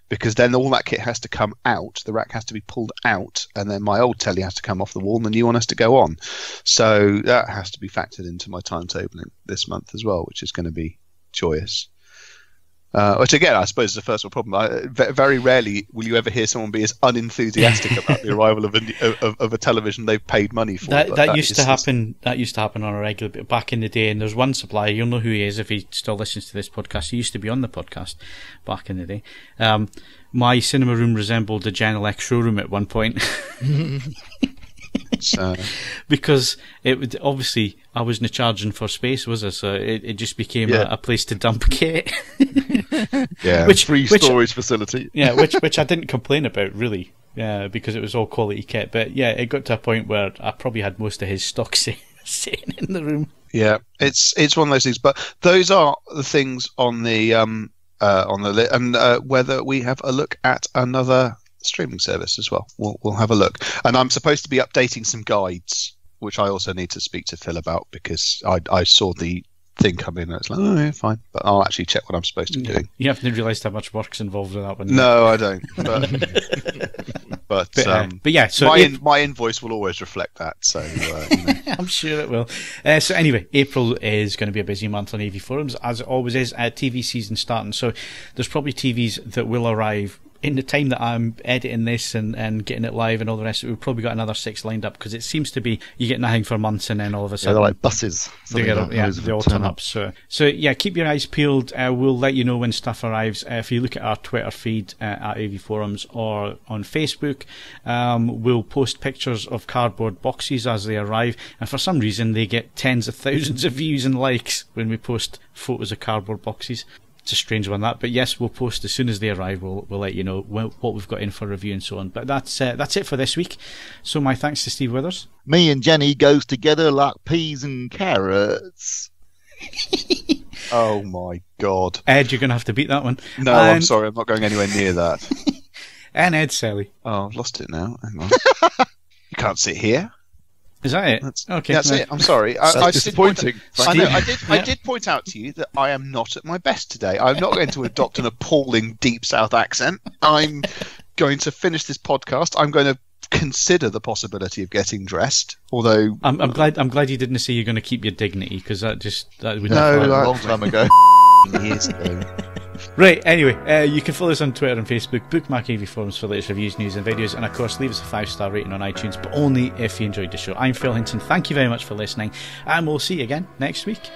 because then all that kit has to come out, the rack has to be pulled out, and then my old telly has to come off the wall and the new one has to go on. So that has to be factored into my timetabling this month as well, which is going to be joyous. Which again, I suppose is the first world problem. Very rarely will you ever hear someone be as unenthusiastic about the arrival of a television they've paid money for. That used to happen. That used to happen on a regular back in the day. And there's one supplier, you'll know who he is if he still listens to this podcast. He used to be on the podcast back in the day. My cinema room resembled a Genelec showroom at one point. Because it would obviously I wasn't charging for space, was I? So it just became a place to dump kit. Free storage facility. Yeah, which I didn't complain about really, because it was all quality kit. But yeah, it got to a point where I probably had most of his stock sitting in the room. Yeah, it's one of those things. But those are the things on the list, and whether we have a look at another streaming service as well. We'll have a look. And I'm supposed to be updating some guides, which I also need to speak to Phil about, because I saw the thing come in and it's like, oh yeah, fine, but I'll actually check what I'm supposed to be doing. You haven't realised how much work's involved in that one. No, I don't. But yeah, so my invoice will always reflect that. So I'm sure it will. So anyway, April is going to be a busy month on AV Forums, as it always is. TV season starting, so there's probably TVs that will arrive in the time that I'm editing this and getting it live and all the rest. We've probably got another 6 lined up, because it seems to be you get nothing for months and then all of a sudden they're like buses. They all turn up. So yeah, keep your eyes peeled. We'll let you know when stuff arrives. If you look at our Twitter feed at AV Forums or on Facebook, we'll post pictures of cardboard boxes as they arrive, and for some reason they get tens of thousands of views and likes when we post photos of cardboard boxes. It's a strange one, that, but yes, we'll post as soon as they arrive. We'll let you know what we've got in for review and so on. But that's it for this week. So my thanks to Steve Withers. Me and Jenny goes together like peas and carrots. Oh my God, Ed, you're going to have to beat that one. No, I'm sorry, I'm not going anywhere near that. And Ed Selley. Oh, I've lost it now. Hang on. You can't sit here. Is that it? Okay, that's it. I'm sorry. That's disappointing. I did point out to you that I am not at my best today. I'm not going to adopt an appalling deep South accent. I'm going to finish this podcast. I'm going to consider the possibility of getting dressed. Although I'm glad you didn't say you're going to keep your dignity, because that would a long time ago. Years ago. Right, anyway, you can follow us on Twitter and Facebook, bookmark AV Forums for latest reviews, news and videos, and of course leave us a 5-star rating on iTunes, but only if you enjoyed the show. I'm Phil Hinton, thank you very much for listening, and we'll see you again next week.